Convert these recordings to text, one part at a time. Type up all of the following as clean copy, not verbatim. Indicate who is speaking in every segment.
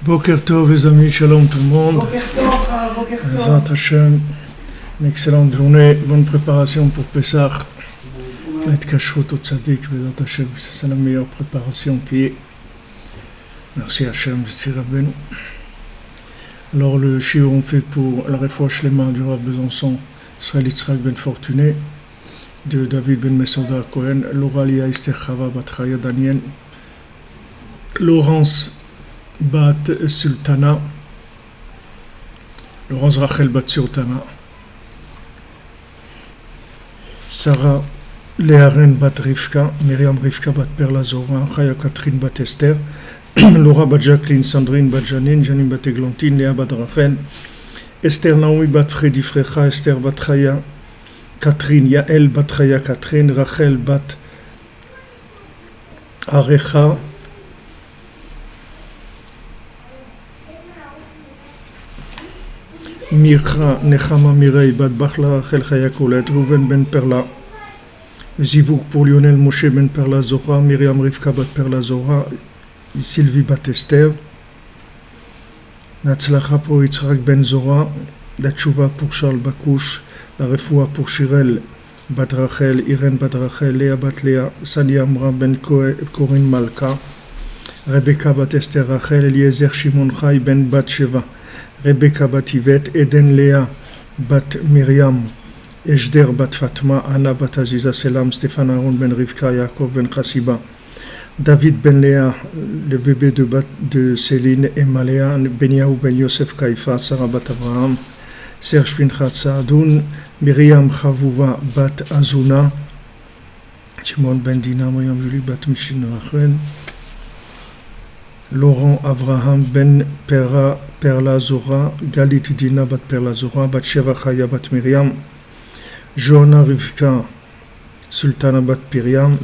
Speaker 1: Boker Tov les amis, shalom tout le monde.
Speaker 2: Boker Tov.
Speaker 1: Zat Hashem, une excellente journée, bonne préparation pour Pessah. Et Kashrut au Tzadik, Zat Hashem, c'est la meilleure préparation qui est. Merci Hashem, Tzir Rabbeinu. Alors le shiur on fait pour la réfoua shlema du Rav Besançon, Israël Yitzhak ben Fortuné, de David ben Mesoda Cohen, Laura Lia Esther Chava bat Chaya Daniel, Laurence bat Sultana, Laurence Rachel bat Sultana, Sarah Léa Ren bat Rivka, Myriam Rivka bat Perla Zora, Chaya Catherine bat Esther, Laura bat Jacqueline, Sandrine bat Janine, Janine bat Églantine, Léa bat Rachel, Esther Naomi bat Freddy Frecha, Esther bat Chaya Catherine, Yael bat Chaya Catherine, Rachel bat Arecha, Mircha Nechama Mirei bat Bachla Rachel Chaya Colette, Rouven ben Perla, Zivouk pour Lionel Moshe ben Perla Zora, Myriam Rivka bat Perla Zora, Sylvie bat Esther, Natzlacha pour Yitzhak ben Zora, la Tchouva pour Charles Bakouche, la Refoua pour Shirel bat Rachel, Irène bat Rachel, Léa bat Léa, Sali Amra ben Corinne Malka, Rebecca bat Esther Rachel, Eliezer Shimon Chai ben bat Sheva, Rebecca bat Yvette, Eden Léa bat Myriam, Ejder bat Fatma, Anna bat Aziza Selam, Stéphane Aaron ben Rivka, Yaakov ben Chassiba, David ben Léa, le bébé de Céline et Maléa, Benyahu ben Yosef Kaifa, Sarah bat Abraham, Serge Pinchat Saadoun, Myriam Chavouva bat Azuna, Shimon ben Dina, Myriam Julie bat Mishin Rachel, Laurent Avraham ben Perla Zora, Galit Dina bat Perla Zora, bat Sheva Chaya bat Myriam, Johanna Rivka, Sultana bat Piriam,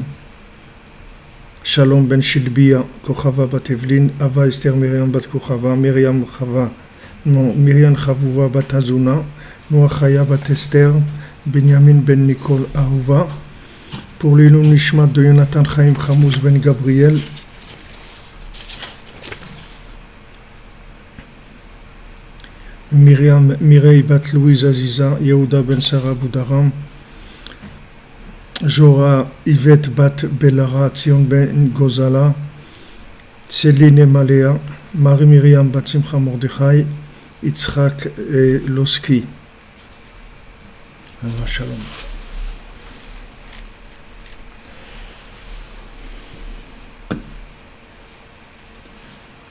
Speaker 1: Shalom ben Shilbia, Kochava bat Evelyn, Ava Esther Myriam bat Kochava, Myriam Chavouva bat Azuna, Noah Chaya bat Esther, Benjamin ben Nicole Ahuva, pour l'Ilun Nishmat de Jonathan Chaim Chamouz ben Gabriel, Myriam Mirei bat Louise Aziza, Yehuda ben Sarah Boudaram, Jora Yvette bat Bellara, Tzion ben Gozala, Céline et Maléa, Marie Myriam bat Simcha Mordechai, Yitzhak et Loski. Shalom.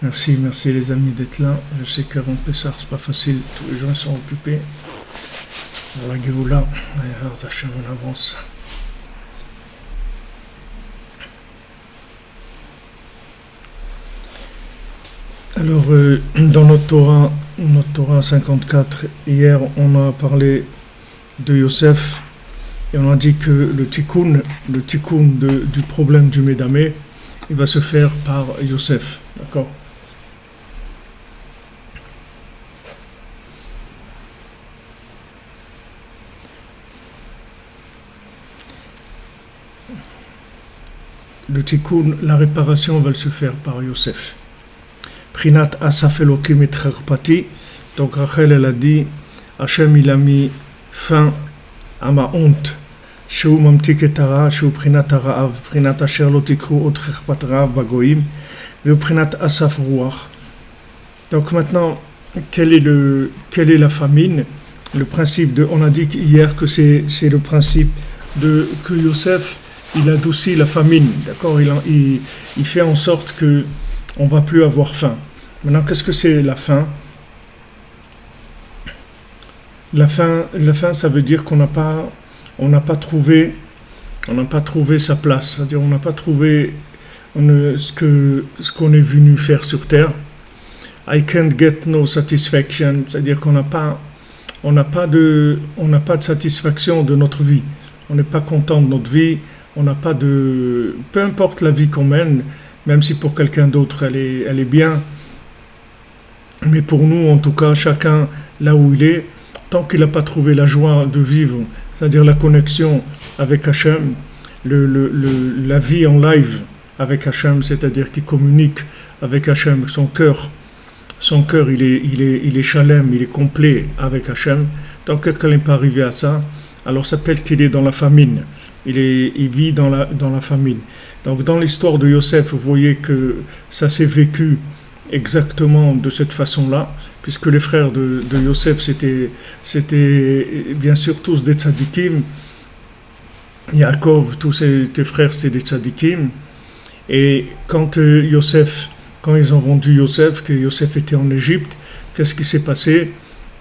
Speaker 1: Merci les amis d'être là. Je sais qu'avant Pessah, c'est pas facile, tous les gens sont occupés. La Géoula, alors Hachem en avance. Alors, dans notre Torah 54, hier, on a parlé de Yosef et on a dit que le tikkun du problème du Médamé, il va se faire par Yosef, d'accord? Le tikkun, la réparation va se faire par Yosef. Prinat Asaf Elokim et Cherpati. Donc Rachel, elle a dit, Hachem, il a mis fin à ma honte. Sheu mamtik et hara, sheu prinat haraav, prinat asher lo tikru ot cherpat raav bagoim, et prinat Asaf ruach. Donc maintenant, quelle est la famine? Le principe de, on a dit hier que c'est le principe de que Yosef, il adoucit la famine, d'accord? Il fait en sorte que on va plus avoir faim. Maintenant, qu'est-ce que c'est la faim? La faim, ça veut dire qu'on n'a pas trouvé sa place. C'est-à-dire, on n'a pas trouvé ce qu'on est venu faire sur terre. I can't get no satisfaction. C'est-à-dire qu'on n'a pas de satisfaction de notre vie. On n'est pas content de notre vie. On n'a pas de, peu importe la vie qu'on mène, même si pour quelqu'un d'autre elle est bien, mais pour nous en tout cas, chacun là où il est, tant qu'il n'a pas trouvé la joie de vivre, c'est-à-dire la connexion avec Hachem, la vie en live avec Hachem, c'est-à-dire qu'il communique avec Hachem, son cœur son cœur il est shalem, il est complet avec Hachem, tant que quelqu'un n'est pas arrivé à ça, alors ça s'appelle qu'il est dans la famine. Il vit dans la famine. Donc dans l'histoire de Yosef, vous voyez que ça s'est vécu exactement de cette façon-là, puisque les frères de Yosef, c'était bien sûr tous des tzadikim. Yaakov, tous ses frères, c'était des tzadikim. Et quand quand ils ont vendu Yosef, que Yosef était en Égypte, qu'est-ce qui s'est passé?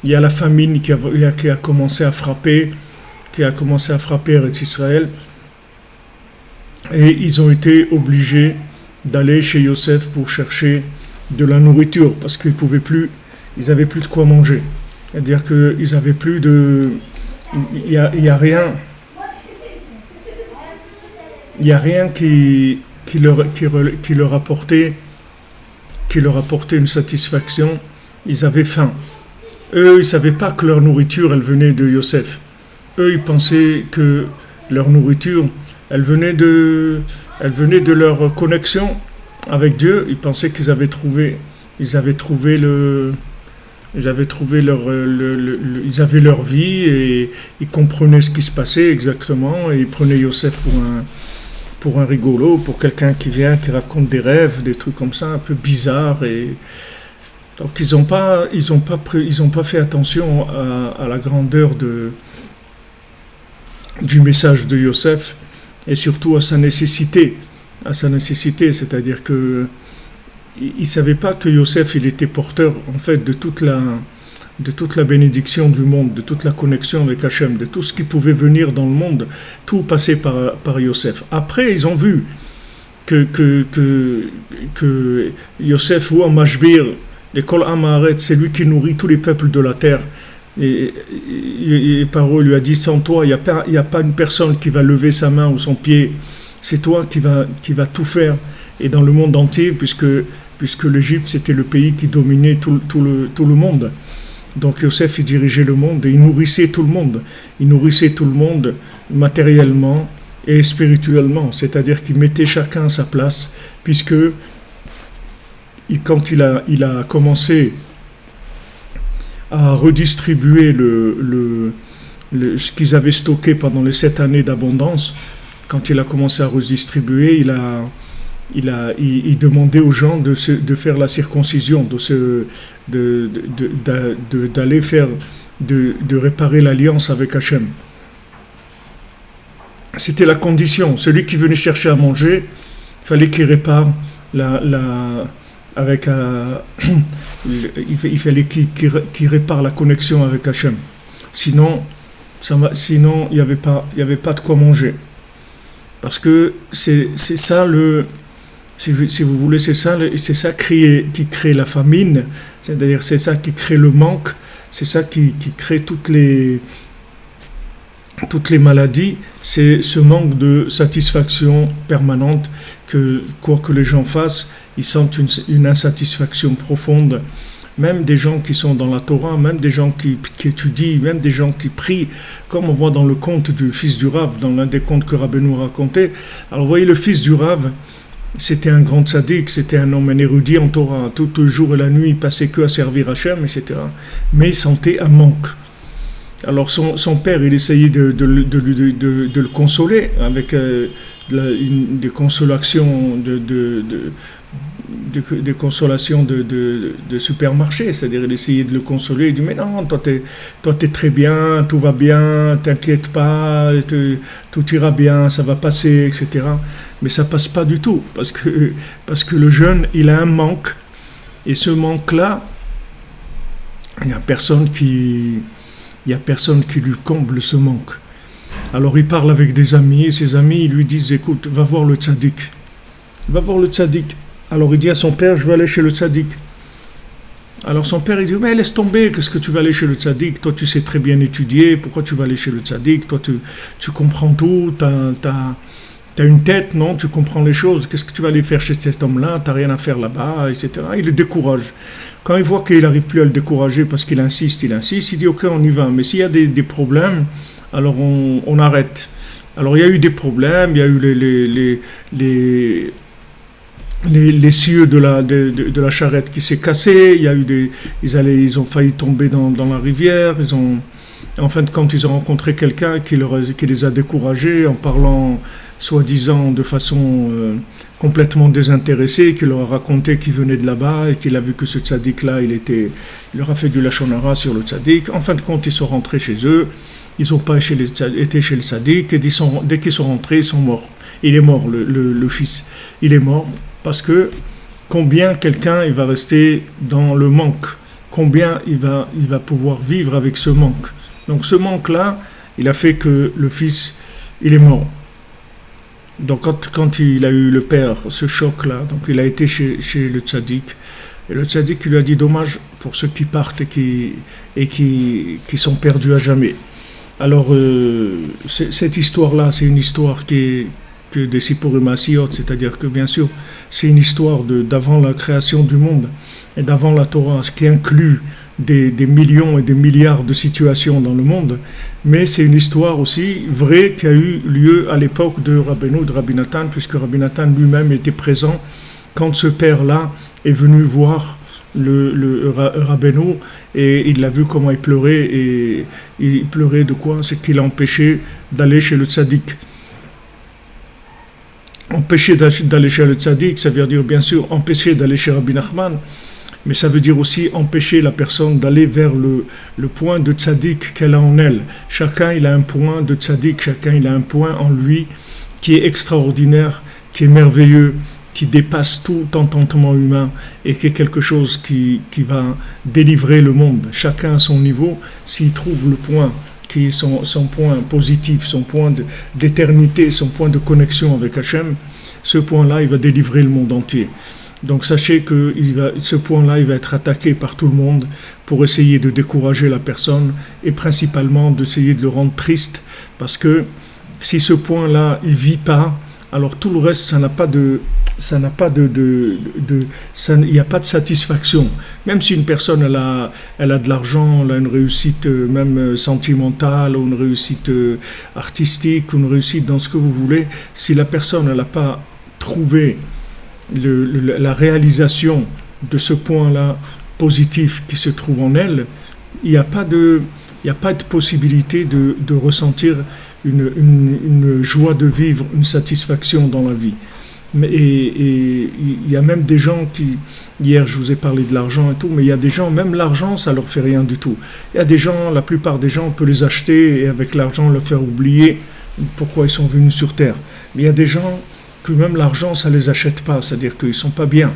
Speaker 1: Il y a la famine qui a commencé à frapper, Eretz Israël, et ils ont été obligés d'aller chez Yosef pour chercher de la nourriture, parce qu'ils pouvaient plus, ils n'avaient plus de quoi manger. C'est-à-dire qu'ils n'avaient plus de... Il y a rien... Il n'y a rien qui leur apportait une satisfaction. Ils avaient faim. Eux, ils ne savaient pas que leur nourriture, elle venait de Yosef. Eux, ils pensaient que leur nourriture, elle venait de leur connexion avec Dieu. Ils pensaient qu'ils avaient trouvé ils avaient leur vie et ils comprenaient ce qui se passait exactement, et ils prenaient Yosef pour un rigolo, pour quelqu'un qui vient, qui raconte des rêves, des trucs comme ça, un peu bizarres. Et donc ils n'ont pas fait attention à la grandeur du message de Yosef, et surtout à sa nécessité, c'est-à-dire que ils savaient pas que Yosef, il était porteur en fait de toute la bénédiction du monde, de toute la connexion avec Hachem, de tout ce qui pouvait venir dans le monde, tout passait par Yosef. Après, ils ont vu que Yosef ou Mashbir, l'école Amaret, c'est lui qui nourrit tous les peuples de la terre. Et Paro lui a dit, sans toi, il n'y a pas une personne qui va lever sa main ou son pied, c'est toi qui va tout faire. Et dans le monde entier, puisque l'Égypte, c'était le pays qui dominait tout le monde. Donc Yosef, il dirigeait le monde et il nourrissait tout le monde. Il nourrissait tout le monde matériellement et spirituellement. C'est-à-dire qu'il mettait chacun à sa place, puisque quand il a commencé à redistribuer ce qu'ils avaient stocké pendant les 7 années d'abondance, quand il a commencé à redistribuer, il demandait aux gens de faire la circoncision, d'aller faire, de réparer l'alliance avec Hachem. C'était la condition. Celui qui venait chercher à manger, il fallait qu'il répare il fallait qu'il répare la connexion avec Hachem. Sinon, il n'y avait pas de quoi manger. Parce que c'est ça si vous voulez, c'est ça qui crée la famine, c'est-à-dire c'est ça qui crée le manque, c'est ça qui crée toutes les maladies, c'est ce manque de satisfaction permanente, que quoi que les gens fassent, ils sentent une insatisfaction profonde. Même des gens qui sont dans la Torah, même des gens qui étudient, même des gens qui prient, comme on voit dans le conte du fils du Rav, dans l'un des contes que Rabbeinu racontait. Alors vous voyez, le fils du Rav, c'était un grand tzaddik, c'était un homme, un érudit en Torah. Tout le jour et la nuit, il passait que à servir Hachem, etc. Mais il sentait un manque. Alors son père, il essayait de le consoler avec des consolations des consolations de supermarché, c'est-à-dire il essayait de le consoler, il dit mais non, toi t'es très bien, tout va bien, t'inquiète pas, tout ira bien, ça va passer, etc. Mais ça passe pas du tout, parce que le jeune, il a un manque, et ce manque-là, il y a personne qui lui comble ce manque. Alors il parle avec des amis, et ses amis ils lui disent écoute, va voir le tzaddik. Alors il dit à son père, je vais aller chez le tzaddik. Alors son père il dit, mais laisse tomber, qu'est-ce que tu vas aller chez le tzaddik? Toi tu sais très bien étudier, pourquoi tu vas aller chez le tzaddik? Toi tu comprends tout, t'as une tête, non? Tu comprends les choses, qu'est-ce que tu vas aller faire chez cet homme-là? T'as rien à faire là-bas, etc. Il le décourage. Quand il voit qu'il n'arrive plus à le décourager parce qu'il insiste, il dit ok, on y va, mais s'il y a des problèmes, alors on arrête. Alors il y a eu des problèmes, il y a eu les cieux de la charrette qui s'est cassé. Il y a eu ils ont failli tomber dans la rivière. En fin de compte, ils ont rencontré quelqu'un qui les a découragés en parlant, soi-disant, de façon complètement désintéressée, qui leur a raconté qu'il venait de là-bas et qu'il a vu que ce tzaddik-là, il leur a fait du lachon hara sur le tzaddik. En fin de compte, ils sont rentrés chez eux. Ils n'ont pas été chez le tzaddik. Et dès qu'ils sont rentrés, ils sont morts. Il est mort, le fils. Il est mort parce que combien quelqu'un il va rester dans le manque, combien il va pouvoir vivre avec ce manque. Donc ce manque-là, il a fait que le fils, il est mort. Donc quand il a eu le père, ce choc-là, donc il a été chez le tzaddik, et le tzaddik lui a dit dommage pour ceux qui partent et qui sont perdus à jamais. Alors cette histoire-là, c'est une histoire que des Sipurim Asiyot, c'est-à-dire que bien sûr, c'est une histoire d'avant la création du monde et d'avant la Torah, ce qui inclut des millions et des milliards de situations dans le monde, mais c'est une histoire aussi vraie qui a eu lieu à l'époque de Rabbeinu, de Rabbi Nathan, puisque Rabbi Nathan lui-même était présent quand ce père-là est venu voir le Rabbeinu et il l'a vu comment il pleurait, et il pleurait de quoi? C'est qu'il empêchait d'aller chez le tzaddik. Empêcher d'aller chez le tzaddik, ça veut dire bien sûr empêcher d'aller chez Rabbi Nachman, mais ça veut dire aussi empêcher la personne d'aller vers le point de tzaddik qu'elle a en elle. Chacun il a un point de tzaddik, chacun il a un point en lui qui est extraordinaire, qui est merveilleux, qui dépasse tout entendement humain et qui est quelque chose qui va délivrer le monde. Chacun à son niveau, s'il trouve le point qui est son point positif, son point d'éternité, son point de connexion avec Hachem, ce point-là, il va délivrer le monde entier. Donc sachez que ce point-là, il va être attaqué par tout le monde pour essayer de décourager la personne et principalement d'essayer de le rendre triste, parce que si ce point-là, il vit pas, alors tout le reste, il n'y a pas de satisfaction. Même si une personne elle a de l'argent, elle a une réussite même sentimentale, ou une réussite artistique, ou une réussite dans ce que vous voulez, si la personne elle n'a pas trouvé la réalisation de ce point-là positif qui se trouve en elle, il n'y a pas de possibilité de ressentir une joie de vivre, une satisfaction dans la vie. Et il y a même des gens qui, hier je vous ai parlé de l'argent et tout, mais il y a des gens, même l'argent ça leur fait rien du tout. Il y a des gens, la plupart des gens on peut les acheter et avec l'argent leur faire oublier pourquoi ils sont venus sur terre. Mais il y a des gens que même l'argent ça les achète pas, c'est-à-dire qu'ils sont pas bien.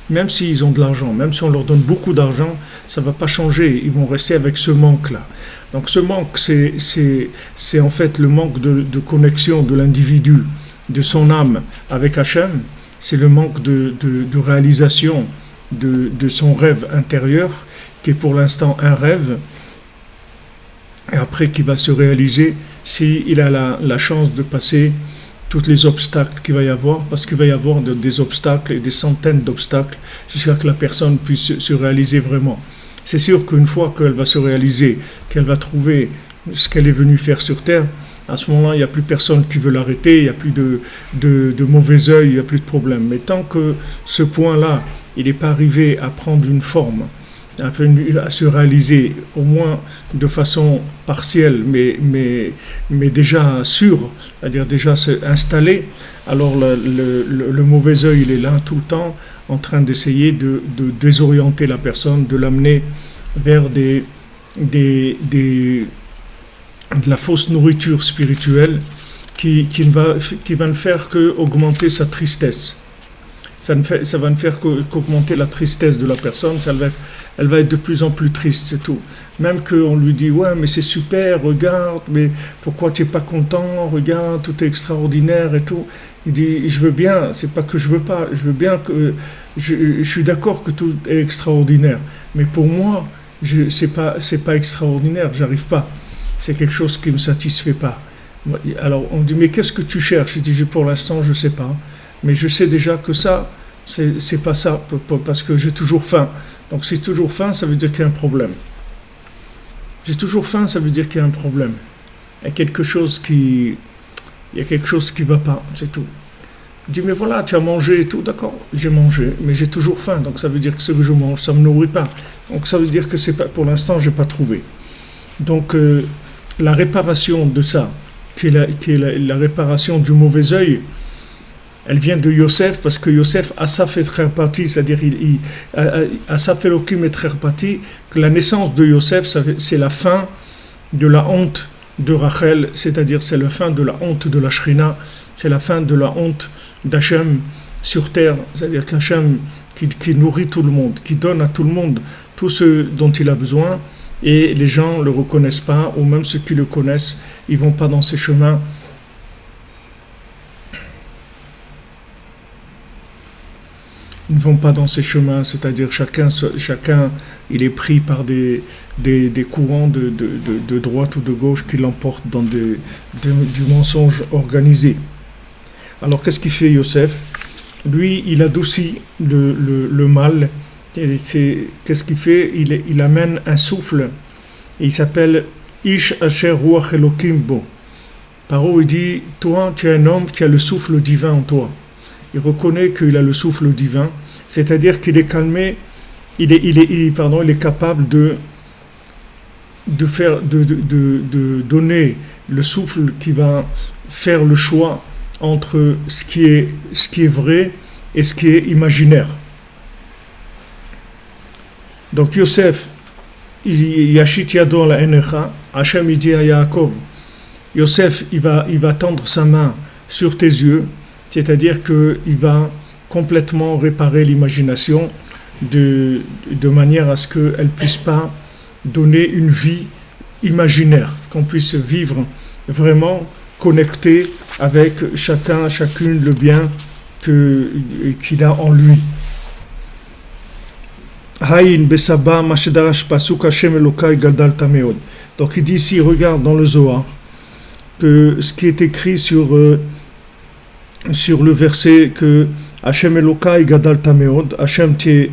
Speaker 1: Même s'ils ont de l'argent, même si on leur donne beaucoup d'argent, ça va pas changer, ils vont rester avec ce manque-là. Donc ce manque, c'est en fait le manque de connexion de l'individu, de son âme avec Hachem, c'est le manque de réalisation de son rêve intérieur, qui est pour l'instant un rêve, et après qui va se réaliser s'il a la chance de passer tous les obstacles qu'il va y avoir, parce qu'il va y avoir des obstacles et des centaines d'obstacles jusqu'à ce que la personne puisse se réaliser vraiment. C'est sûr qu'une fois qu'elle va se réaliser, qu'elle va trouver ce qu'elle est venue faire sur Terre, à ce moment-là, il n'y a plus personne qui veut l'arrêter, il n'y a plus de mauvais œil, il n'y a plus de problème. Mais tant que ce point-là, il n'est pas arrivé à prendre une forme, à se réaliser, au moins de façon partielle, mais déjà sûre, c'est-à-dire déjà installé, alors le mauvais œil, il est là tout le temps, en train d'essayer de désorienter la personne, de l'amener vers de la fausse nourriture spirituelle qui va ne faire qu'augmenter sa tristesse. Ça va ne faire qu'augmenter la tristesse de la personne, elle va être de plus en plus triste, c'est tout. Même qu'on lui dit, ouais, mais c'est super, regarde, mais pourquoi tu n'es pas content, regarde, tout est extraordinaire et tout. Il dit, je veux bien, c'est pas que je veux pas, je veux bien que, je suis d'accord que tout est extraordinaire, mais pour moi, c'est pas extraordinaire, j'arrive pas. C'est quelque chose qui ne me satisfait pas. Alors on dit, mais qu'est-ce que tu cherches? Il dit, pour l'instant, je ne sais pas. Mais je sais déjà que ça, c'est pas ça, parce que j'ai toujours faim. Donc si toujours faim, ça veut dire qu'il y a un problème. J'ai toujours faim, ça veut dire qu'il y a un problème. Il y a quelque chose qui va pas, c'est tout. Il dit, mais voilà, tu as mangé et tout, d'accord, j'ai mangé, mais j'ai toujours faim, donc ça veut dire que ce que je mange, ça ne me nourrit pas. Donc ça veut dire que c'est pas, pour l'instant, je n'ai pas trouvé. Donc la réparation de ça, qui est la réparation du mauvais œil, elle vient de Yosef, parce que Yosef, Asaf est parti, c'est-à-dire Asaf Elohim est parti, que la naissance de Yosef, c'est la fin de la honte de Rachel, c'est-à-dire c'est la fin de la honte de la Shrina, c'est la fin de la honte d'Hachem sur terre, c'est-à-dire qu'Hachem qui nourrit tout le monde, qui donne à tout le monde tout ce dont il a besoin, et les gens ne le reconnaissent pas, ou même ceux qui le connaissent, ils ne vont pas dans ses chemins. Ils ne vont pas dans ces chemins, c'est-à-dire chacun il est pris par des courants de droite ou de gauche qui l'emportent dans du mensonge organisé. Alors qu'est-ce qu'il fait Yosef? Lui, il adoucit le mal. Et qu'est-ce qu'il fait? Il amène un souffle, et il s'appelle Ish Asher Ruach Elokim Bo. Paro, il dit, toi, tu es un homme qui a le souffle divin en toi. Il reconnaît qu'il a le souffle divin, c'est-à-dire qu'il est calmé, il est capable de donner le souffle qui va faire le choix entre ce qui est vrai et ce qui est imaginaire. Donc Yosef, Yashit Yado la Enecha, Hachem il dit à Yaakov, Yosef il va tendre sa main sur tes yeux, c'est-à-dire qu'il va complètement réparer l'imagination de manière à ce qu'elle ne puisse pas donner une vie imaginaire, qu'on puisse vivre vraiment connecté avec chacune le bien qu'il a en lui. Donc il dit ici, regarde dans le Zohar, que ce qui est écrit sur le verset que Hashem Elokai Gadal Tameod, Hashem tu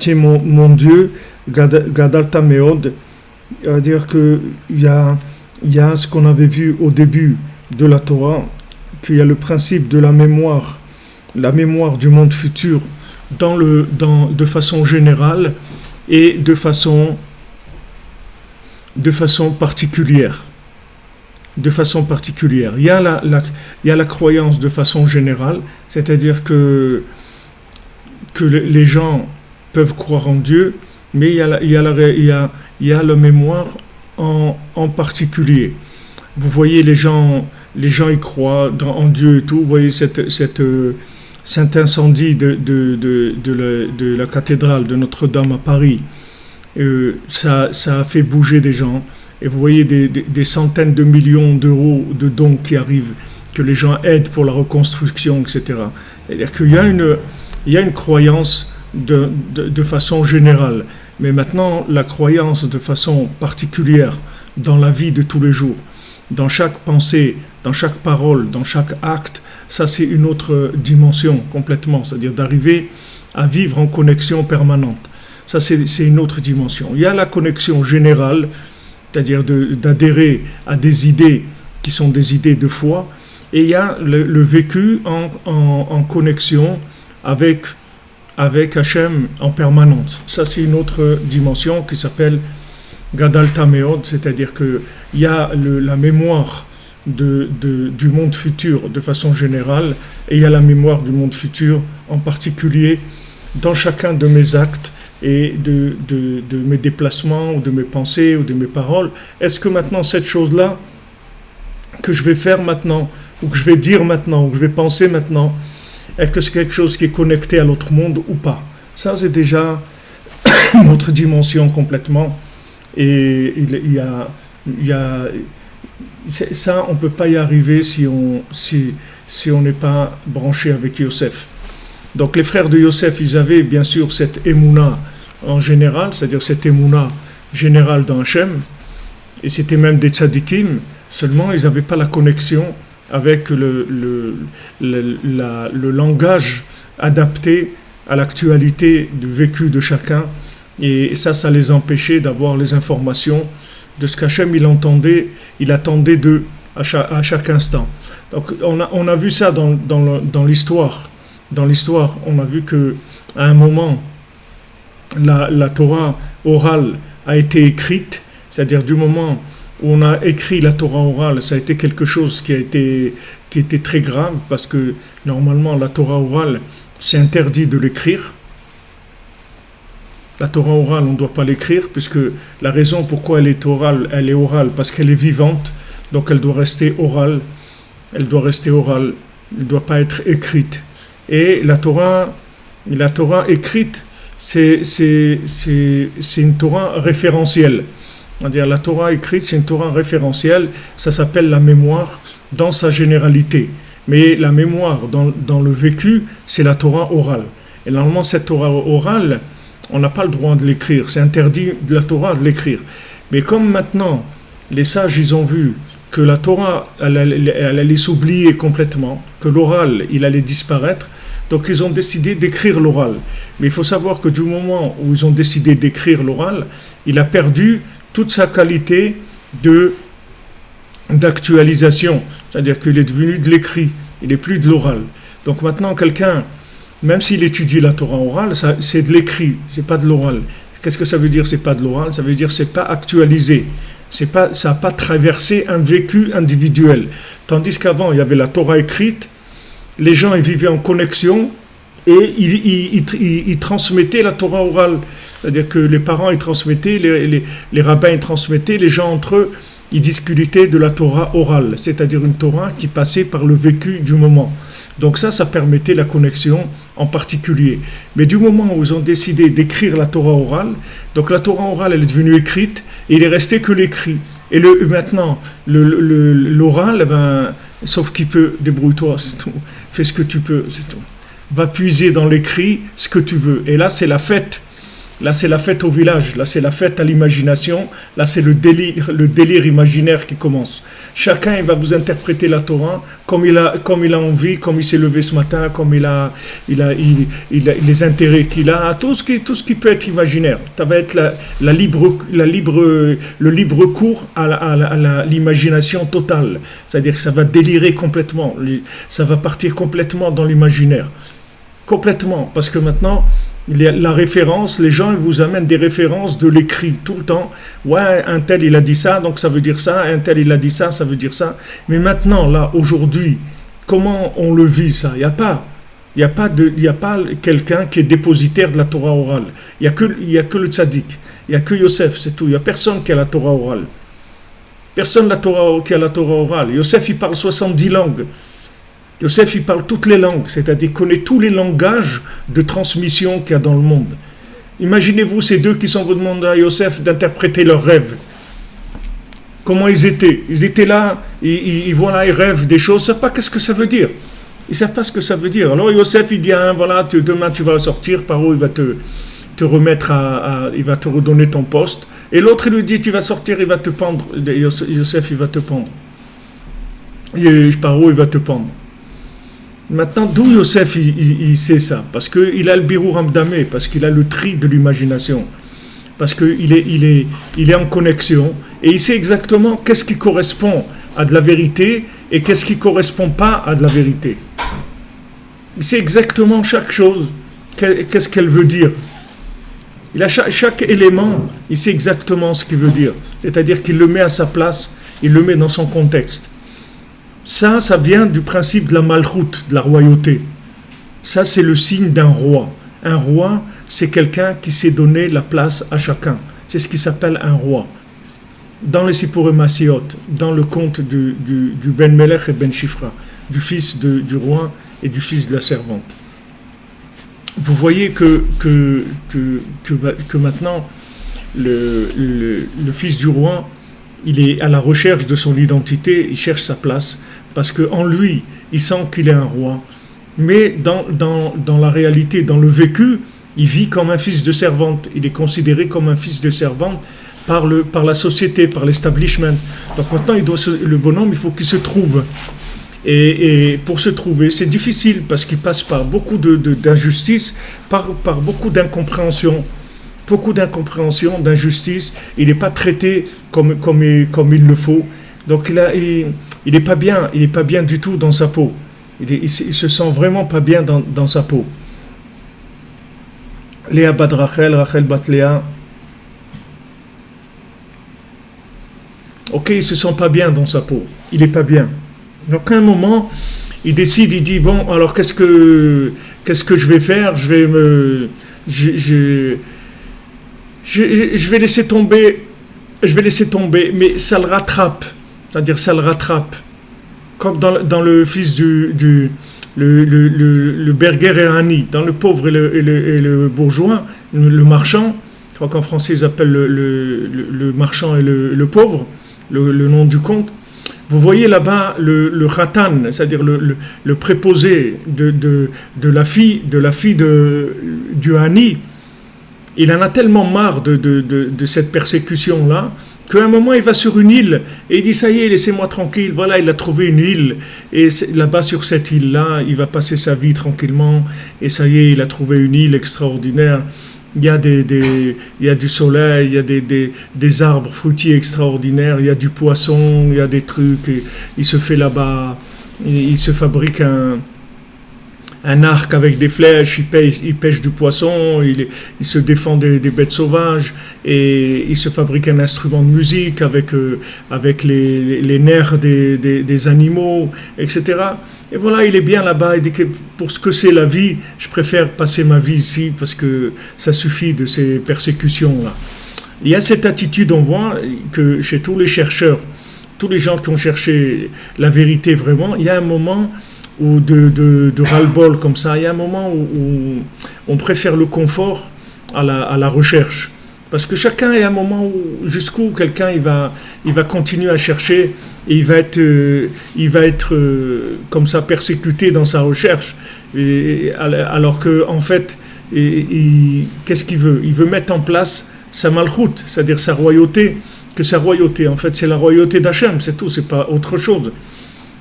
Speaker 1: es mon Dieu, Gadal Tameod, c'est-à-dire qu'il y a ce qu'on avait vu au début de la Torah, qu'il y a le principe de la mémoire du monde futur de façon générale et de façon particulière. Il y a la croyance de façon générale, c'est-à-dire que les gens peuvent croire en Dieu, mais il y a la mémoire en particulier. Vous voyez les gens y croient en Dieu et tout. Vous voyez cet incendie de la cathédrale de Notre-Dame à Paris. Ça a fait bouger des gens. Et vous voyez des centaines de millions d'euros de dons qui arrivent, que les gens aident pour la reconstruction, etc. C'est-à-dire qu'il y a une croyance de façon générale. Mais maintenant, la croyance de façon particulière dans la vie de tous les jours, dans chaque pensée, dans chaque parole, dans chaque acte, ça c'est une autre dimension complètement, c'est-à-dire d'arriver à vivre en connexion permanente. Ça c'est une autre dimension. Il y a la connexion générale, c'est-à-dire d'adhérer à des idées qui sont des idées de foi, et il y a le vécu en connexion avec Hachem en permanence. Ça c'est une autre dimension qui s'appelle Gadal Tameod, c'est-à-dire qu'il y a la mémoire du monde futur de façon générale, et il y a la mémoire du monde futur en particulier dans chacun de mes actes et de mes déplacements ou de mes pensées ou de mes paroles. Est-ce que maintenant cette chose-là que je vais faire maintenant, ou que je vais dire maintenant, ou que je vais penser maintenant, est-ce que c'est quelque chose qui est connecté à l'autre monde ou pas? Ça c'est déjà une autre dimension complètement. Et il y a ça, on ne peut pas y arriver si on n'est pas branché avec Yosef. Donc les frères de Yosef, ils avaient bien sûr cette émouna en général, c'est-à-dire cette émouna générale dans Hachem, et c'était même des tzadikim, seulement ils n'avaient pas la connexion avec le langage adapté à l'actualité du vécu de chacun, et ça les empêchait d'avoir les informations de ce qu'Hachem il attendait d'eux. à chaque instant. Donc on a vu ça dans l'histoire. Dans l'histoire, on a vu que à un moment, la Torah orale a été écrite, c'est-à-dire du moment où on a écrit la Torah orale, ça a été quelque chose qui était très grave, parce que normalement la Torah orale, c'est interdit de l'écrire. La Torah orale, on ne doit pas l'écrire, puisque la raison pourquoi elle est orale, parce qu'elle est vivante, donc elle doit rester orale. Elle doit rester orale, elle ne doit pas être écrite. Et la Torah écrite, c'est une Torah référentielle. C'est-à-dire la Torah écrite, c'est une Torah référentielle, ça s'appelle la mémoire dans sa généralité. Mais la mémoire dans le vécu, c'est la Torah orale. Et normalement, cette Torah orale, on n'a pas le droit de l'écrire, c'est interdit de la Torah de l'écrire. Mais comme maintenant, les sages, ils ont vu que la Torah, elle allait s'oublier complètement, que l'oral, il allait disparaître, donc ils ont décidé d'écrire l'oral. Mais il faut savoir que du moment où ils ont décidé d'écrire l'oral, il a perdu toute sa qualité d'actualisation, c'est-à-dire qu'il est devenu de l'écrit, il n'est plus de l'oral. Donc maintenant, quelqu'un, même s'il étudie la Torah orale, c'est de l'écrit, c'est pas de l'oral. Qu'est-ce que ça veut dire, c'est pas de l'oral? Ça veut dire c'est pas actualisé. Ça n'a pas traversé un vécu individuel. Tandis qu'avant, il y avait la Torah écrite, les gens ils vivaient en connexion et ils transmettaient la Torah orale. C'est-à-dire que les parents ils transmettaient, les rabbins ils transmettaient, les gens entre eux ils discutaient de la Torah orale, c'est-à-dire une Torah qui passait par le vécu du moment. Donc ça permettait la connexion en particulier. Mais du moment où ils ont décidé d'écrire la Torah orale, donc la Torah orale elle est devenue écrite, et il est resté que l'écrit. Et maintenant, l'oral, sauf qu'il peut, débrouille-toi, c'est tout. Fais ce que tu peux, c'est tout. Va puiser dans l'écrit ce que tu veux. Et là, c'est la fête. Là, c'est la fête au village. Là, c'est la fête à l'imagination. Là, c'est le délire imaginaire qui commence. Chacun, il va vous interpréter la Torah comme il a envie, comme il s'est levé ce matin, comme il a les intérêts qu'il a, tout ce qui peut être imaginaire. Ça va être le libre cours à l'imagination totale. C'est-à-dire que ça va délirer complètement. Ça va partir complètement dans l'imaginaire. Complètement. Parce que maintenant, la référence, les gens ils vous amènent des références de l'écrit tout le temps. Ouais, un tel il a dit ça, donc ça veut dire ça. Un tel il a dit ça, ça veut dire ça. Mais maintenant, là, aujourd'hui, comment on le vit ça? Il n'y a pas quelqu'un qui est dépositaire de la Torah orale. Il y a que le tzaddik. Il n'y a que Yosef, c'est tout. Il n'y a personne qui a la Torah orale. Personne qui a la Torah orale. Yosef, il parle 70 langues. Yosef, il parle toutes les langues, c'est-à-dire qu'il connaît tous les langages de transmission qu'il y a dans le monde. Imaginez-vous ces deux qui sont vous demandés à Yosef d'interpréter leurs rêves. Comment ils étaient? Ils étaient là, ils rêvent des choses, ils ne savent pas qu'est-ce que ça veut dire. Ils ne savent pas ce que ça veut dire. Alors Yosef, il dit, demain tu vas sortir, Paro, il va te remettre il va te redonner ton poste. Et l'autre, il lui dit, tu vas sortir, il va te pendre. Yosef, il va te pendre. Et Paro, il va te pendre. Maintenant, d'où Yosef il sait ça? Parce qu'il a le Birour Hamdamé, parce qu'il a le tri de l'imagination, parce qu'il est en connexion, et il sait exactement qu'est-ce qui correspond à de la vérité et qu'est-ce qui ne correspond pas à de la vérité. Il sait exactement chaque chose, qu'est-ce qu'elle veut dire. Il a chaque élément, il sait exactement ce qu'il veut dire. C'est-à-dire qu'il le met à sa place, il le met dans son contexte. Ça vient du principe de la malchoute, de la royauté. Ça, c'est le signe d'un roi. Un roi, c'est quelqu'un qui sait donner la place à chacun. C'est ce qui s'appelle un roi. Dans les Sipurei Masiot, dans le conte du Ben Melech et Ben Shifra, du fils du roi et du fils de la servante. Vous voyez que maintenant, le fils du roi, il est à la recherche de son identité, il cherche sa place, parce qu'en lui, il sent qu'il est un roi. Mais dans la réalité, dans le vécu, il vit comme un fils de servante. Il est considéré comme un fils de servante par la société, par l'establishment. Donc maintenant, le bonhomme, il faut qu'il se trouve. Et pour se trouver, c'est difficile, parce qu'il passe par beaucoup d'injustice, par beaucoup d'incompréhension. Beaucoup d'incompréhension, d'injustice. Il n'est pas traité comme il le faut. Donc il est pas bien du tout dans sa peau. Il se sent vraiment pas bien dans sa peau. Léa bat Rachel, Rachel bat Léa. Ok, il se sent pas bien dans sa peau. Il est pas bien. Donc à un moment, il décide, il dit bon, alors qu'est-ce que je vais faire? Je vais laisser tomber. Je vais laisser tomber, mais ça le rattrape. C'est-à-dire ça le rattrape. Comme dans le fils le berger et Ani, dans le pauvre et le bourgeois, le marchand. Je crois qu'en français ils appellent le marchand et le pauvre, le nom du conte. Vous voyez là-bas le khatan, c'est-à-dire le préposé de la fille du Hani. Il en a tellement marre de cette persécution-là qu'à un moment il va sur une île et il dit ça y est, laissez-moi tranquille. Voilà, il a trouvé une île et là-bas sur cette île-là, il va passer sa vie tranquillement et ça y est, il a trouvé une île extraordinaire. Il y a il y a du soleil, il y a des arbres fruitiers extraordinaires, il y a du poisson, il y a des trucs. Et il se fait là-bas, il se fabrique un arc avec des flèches, il pêche du poisson, il se défend des bêtes sauvages et il se fabrique un instrument de musique avec les nerfs des animaux, etc. Et voilà, il est bien là-bas, il dit que pour ce que c'est la vie, je préfère passer ma vie ici parce que ça suffit de ces persécutions-là. Il y a cette attitude, on voit, que chez tous les chercheurs, tous les gens qui ont cherché la vérité vraiment, il y a un moment ou de ras-le-bol comme ça, il y a un moment où on préfère le confort à la recherche. Parce que chacun est à un moment où, jusqu'où quelqu'un il va continuer à chercher et il va être comme ça persécuté dans sa recherche. Alors que en fait, qu'est-ce qu'il veut? Il veut mettre en place sa malchoute, c'est-à-dire sa royauté. Que sa royauté, en fait, c'est la royauté d'Hachem, c'est tout, c'est pas autre chose.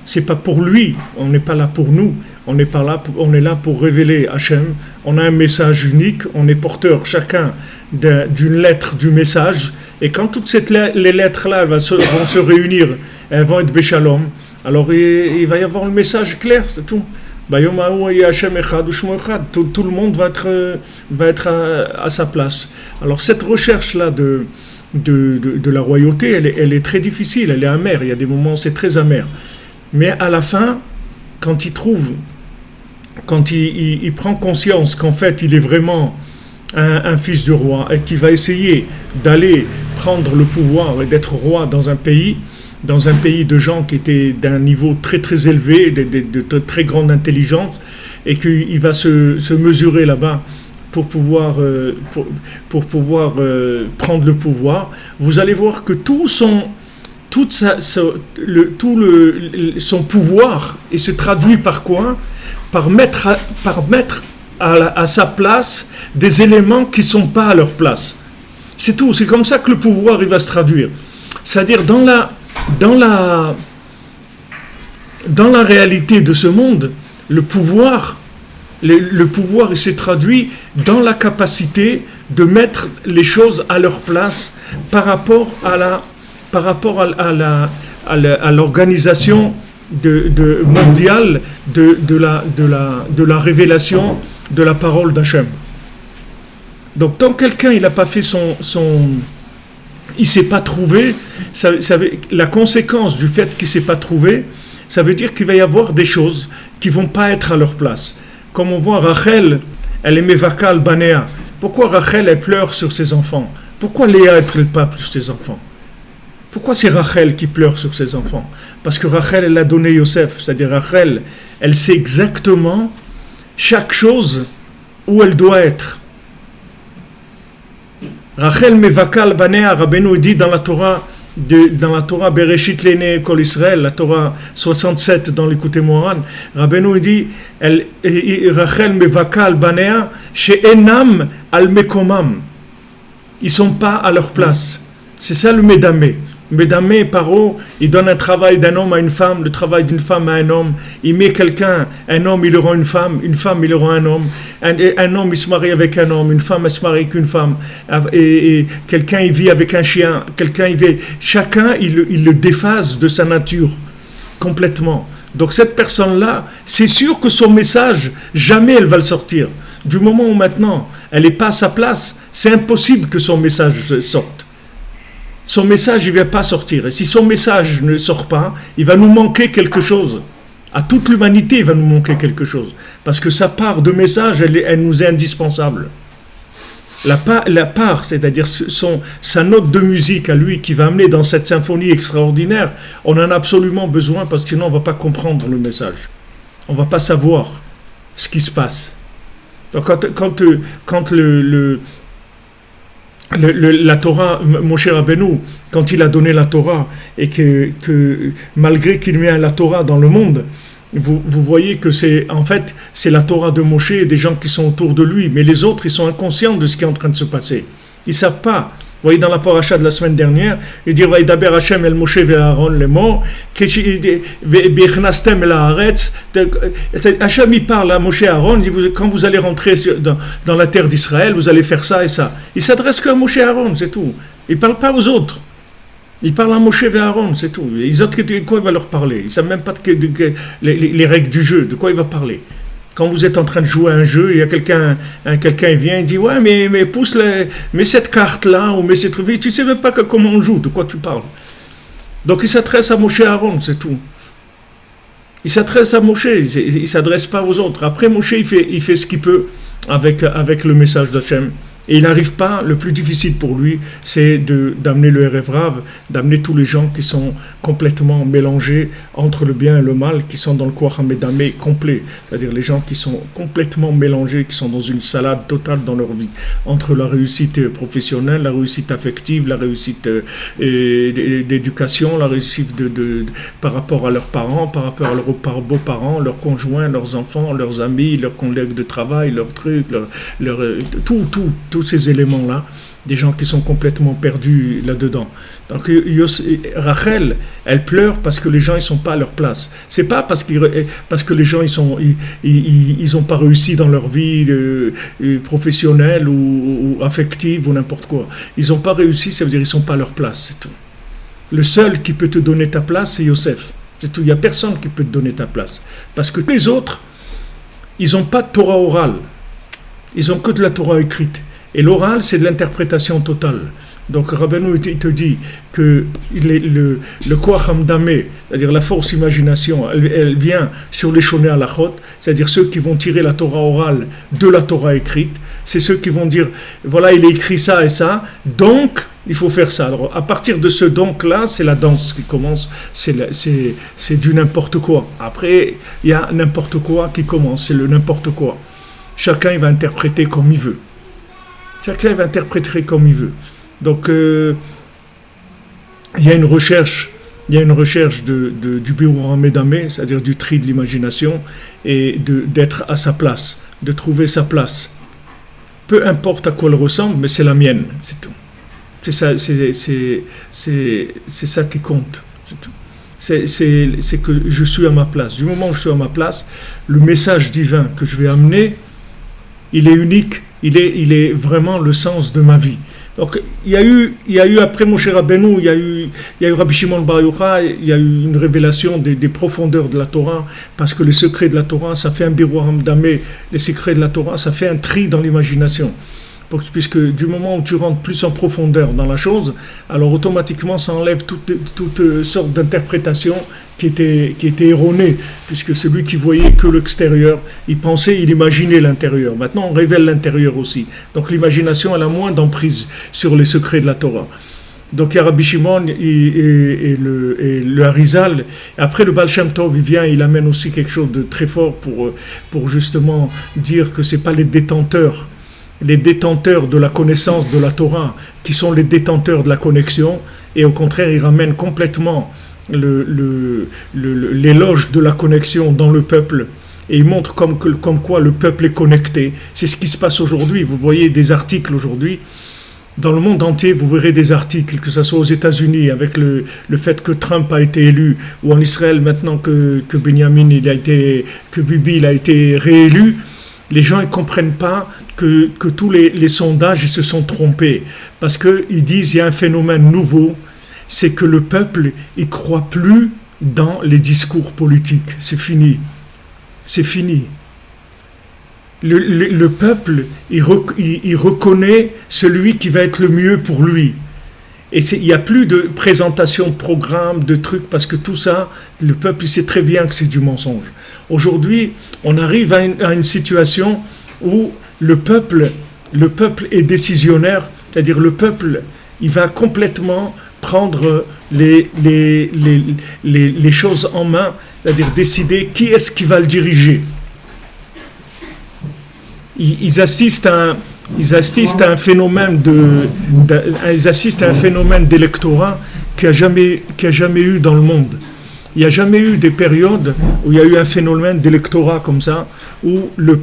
Speaker 1: C'est pas pour lui, on n'est pas là pour nous, on est là pour révéler Hachem. On a un message unique, on est porteur chacun d'une lettre du message, et quand toutes les lettres-là vont se réunir, elles vont être Béchalom, alors il va y avoir le message clair, c'est tout. Tout le monde va être à sa place. Alors cette recherche-là de la royauté, elle est très difficile, elle est amère, il y a des moments où c'est très amer. Mais à la fin, quand il prend conscience qu'en fait il est vraiment un fils du roi et qu'il va essayer d'aller prendre le pouvoir et d'être roi dans un pays de gens qui étaient d'un niveau très très élevé, de très grande intelligence, et qu'il va se mesurer là-bas pour pouvoir prendre le pouvoir, vous allez voir que son pouvoir, et se traduit par quoi? Par mettre à sa place des éléments qui ne sont pas à leur place. C'est tout, c'est comme ça que le pouvoir il va se traduire. C'est-à-dire dans la réalité de ce monde, le pouvoir il s'est traduit dans la capacité de mettre les choses à leur place par rapport à l'organisation mondiale de la révélation de la parole d'Hachem. Donc tant que quelqu'un il n'a pas fait il s'est pas trouvé, la conséquence du fait qu'il s'est pas trouvé, ça veut dire qu'il va y avoir des choses qui vont pas être à leur place. Comme on voit Rachel, elle est mevakal banéa. Pourquoi Rachel elle pleure sur ses enfants? Pourquoi Léa elle pleure pas sur ses enfants? Pourquoi c'est Rachel qui pleure sur ses enfants? Parce que Rachel elle a donné Yosef, c'est-à-dire Rachel, elle sait exactement chaque chose où elle doit être. Rachel mevakal banéa, Rabbeinu dit dans la Torah Bereshit Léné Kol Israël, la Torah 67 dans l'Écoutez Moharan, Rabbeinu dit Rachel mevakal banéa she'enam al mekomam, ils sont pas à leur place. C'est ça le Médamé. Médamé, Paro, il donne un travail d'un homme à une femme, le travail d'une femme à un homme. Il met quelqu'un, un homme, il aura une femme il aura un homme. Un homme, il se marie avec un homme, une femme, elle se marie avec une femme. Et quelqu'un, il vit avec un chien. Chacun, il le déphase de sa nature. complètement. Donc cette personne-là, c'est sûr que son message, jamais elle va le sortir. Du moment où maintenant, elle n'est pas à sa place, c'est impossible que son message sorte. Son message, il ne va pas sortir. Et si son message ne sort pas, il va nous manquer quelque chose. À toute l'humanité, il va nous manquer quelque chose. Parce que sa part de message, elle nous est indispensable. La part, c'est-à-dire sa note de musique à lui qui va amener dans cette symphonie extraordinaire, on en a absolument besoin parce que sinon on ne va pas comprendre le message. On ne va pas savoir ce qui se passe. Donc quand la Torah, Moshe Rabbeinu, quand il a donné la Torah et que malgré qu'il met la Torah dans le monde, vous voyez que c'est la Torah de Moshe et des gens qui sont autour de lui, mais les autres ils sont inconscients de ce qui est en train de se passer. Ils savent pas. Vous voyez dans la paracha de la semaine dernière, il dit Vaïdaber Hashem el Moshe vel Aaron les morts, Bichnastem el Haaretz. Hashem il parle à Moshe et Aaron, il dit quand vous allez rentrer dans la terre d'Israël, vous allez faire ça et ça. Il s'adresse qu'à Moshe et Aaron, c'est tout. Il parle pas aux autres. Il parle à Moshe et Aaron, c'est tout. Les autres, de quoi il va leur parler? Ils ne savent même pas les règles du jeu, de quoi il va parler. Quand vous êtes en train de jouer à un jeu, il y a quelqu'un il vient, il dit « Ouais, mais pousse mets cette carte-là, ou mets cette truc. Tu ne sais même pas comment on joue, de quoi tu parles. » Donc il s'adresse à Moshe et Aaron, c'est tout. Il s'adresse à Moshe, il ne s'adresse pas aux autres. Après, Moshe, il fait ce qu'il peut avec le message d'Hachem. Et il n'arrive pas, le plus difficile pour lui, c'est d'amener le Erev Rav, d'amener tous les gens qui sont complètement mélangés entre le bien et le mal, qui sont dans le Koach HaMedameh complet. C'est-à-dire les gens qui sont complètement mélangés, qui sont dans une salade totale dans leur vie, entre la réussite professionnelle, la réussite affective, la réussite d'éducation, la réussite par rapport à leurs parents, par rapport à leurs beaux-parents, leurs conjoints, leurs enfants, leurs amis, leurs collègues de travail, leurs trucs, tous ces éléments-là, des gens qui sont complètement perdus là-dedans. Donc Rachel, elle pleure parce que les gens ils sont pas à leur place. C'est pas parce que les gens ils ont pas réussi dans leur vie professionnelle ou affective ou n'importe quoi. Ils ont pas réussi, ça veut dire ils sont pas à leur place, c'est tout. Le seul qui peut te donner ta place, c'est Yosef. C'est tout. Il y a personne qui peut te donner ta place parce que les autres, ils ont pas de Torah orale. Ils ont que de la Torah écrite. Et l'oral, c'est de l'interprétation totale. Donc Rabbeinu il te dit que le Koach HaMedameh, c'est-à-dire la force imagination, elle vient sur les Shonei Halachot, c'est-à-dire ceux qui vont tirer la Torah orale de la Torah écrite. C'est ceux qui vont dire, voilà, il est écrit ça et ça, donc il faut faire ça. Alors à partir de ce donc-là, c'est la danse qui commence, c'est du n'importe quoi. Après, il y a n'importe quoi qui commence, c'est le n'importe quoi. Chacun il va interpréter comme il veut. Chacun va interpréter comme il veut. Donc, il y a une recherche du Birour HaMedameh, c'est-à-dire du tri de l'imagination, et d'être à sa place, de trouver sa place. Peu importe à quoi elle ressemble, mais c'est la mienne, c'est tout. C'est ça qui compte, c'est tout. C'est que je suis à ma place. Du moment où je suis à ma place, le message divin que je vais amener, il est unique. Il est vraiment le sens de ma vie. Donc, il y a eu après Moshe Rabbeinu, il y a eu Rabbi Shimon Bar Yochai, il y a eu une révélation des profondeurs de la Torah, parce que les secrets de la Torah, ça fait un Birour HaMedameh, les secrets de la Torah, ça fait un tri dans l'imagination. Puisque du moment où tu rentres plus en profondeur dans la chose, alors automatiquement ça enlève toute sorte d'interprétation qui était erronée, puisque celui qui voyait que l'extérieur, il imaginait l'intérieur. Maintenant on révèle l'intérieur aussi. Donc l'imagination elle a moins d'emprise sur les secrets de la Torah. Donc il y a Rabbi Shimon et le Harizal. Après le Baal Shem Tov, il vient, il amène aussi quelque chose de très fort pour justement dire que c'est pas les détenteurs de la connaissance de la Torah qui sont les détenteurs de la connexion, et au contraire ils ramènent complètement l'éloge de la connexion dans le peuple, et ils montrent comme quoi le peuple est connecté. C'est ce qui se passe aujourd'hui. Vous voyez des articles aujourd'hui dans le monde entier, vous verrez des articles, que ce soit aux États-Unis avec le fait que Trump a été élu, ou en Israël maintenant que Benjamin que Bibi il a été réélu. Les gens ne comprennent pas que tous les sondages ils se sont trompés, parce qu'ils disent qu'il y a un phénomène nouveau, c'est que le peuple il croit plus dans les discours politiques. C'est fini. C'est fini. Le peuple, il reconnaît celui qui va être le mieux pour lui. Et il n'y a plus de présentation de programmes, de trucs, parce que tout ça, le peuple sait très bien que c'est du mensonge. Aujourd'hui, on arrive à une situation où le peuple est décisionnaire, c'est-à-dire le peuple, il va complètement prendre les choses en main, c'est-à-dire décider qui est-ce qui va le diriger. Ils assistent à un phénomène d'électorat qu'il n'y a jamais eu dans le monde. Il n'y a jamais eu des périodes où il y a eu un phénomène d'électorat comme ça, où le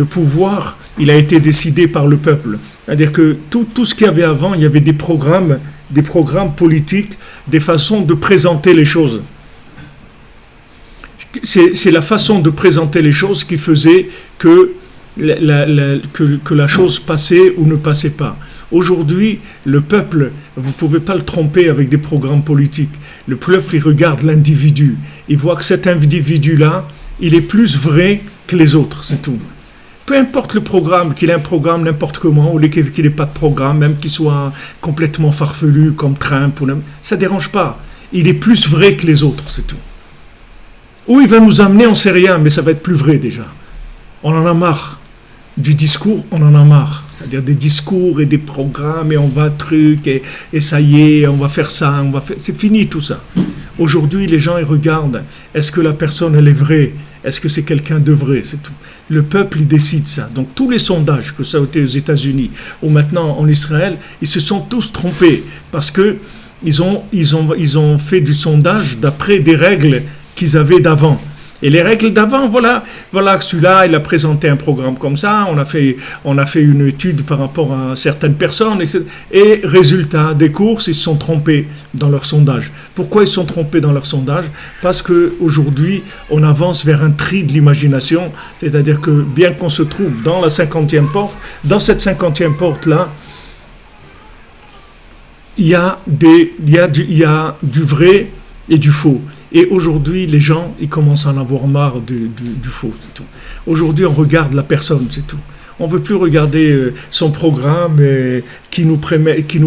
Speaker 1: pouvoir, il a été décidé par le peuple. C'est-à-dire que tout ce qu'il y avait avant, il y avait des programmes politiques, des façons de présenter les choses. C'est la façon de présenter les choses qui faisait que la chose passait ou ne passait pas. Aujourd'hui, le peuple, vous ne pouvez pas le tromper avec des programmes politiques. Le peuple, il regarde l'individu. Il voit que cet individu-là, il est plus vrai que les autres, c'est tout. Peu importe le programme, qu'il ait un programme n'importe comment, ou qu'il n'ait pas de programme, même qu'il soit complètement farfelu comme Trump, ça ne dérange pas. Il est plus vrai que les autres, c'est tout. Où il va nous amener, on ne sait rien, mais ça va être plus vrai déjà. On en a marre. Du discours, on en a marre. C'est-à-dire des discours et des programmes, et on va et ça y est, on va faire ça, c'est fini tout ça. Aujourd'hui, les gens, ils regardent, est-ce que la personne, elle est vraie? Est-ce que c'est quelqu'un de vrai? C'est tout. Le peuple, il décide ça. Donc tous les sondages, que ça a été aux États-Unis ou maintenant en Israël, ils se sont tous trompés parce que ils ont fait du sondage d'après des règles qu'ils avaient d'avant. Et les règles d'avant, voilà, celui-là, il a présenté un programme comme ça, on a fait une étude par rapport à certaines personnes, etc. Et résultat des courses, ils se sont trompés dans leur sondage. Pourquoi ils se sont trompés dans leur sondage? Parce qu'aujourd'hui, on avance vers un tri de l'imagination, c'est-à-dire que bien qu'on se trouve dans la 50e porte, dans cette 50e porte-là, il y a du vrai et du faux. Et aujourd'hui, les gens, ils commencent à en avoir marre du faux, c'est tout. Aujourd'hui, on regarde la personne, c'est tout. On ne veut plus regarder son programme qui nous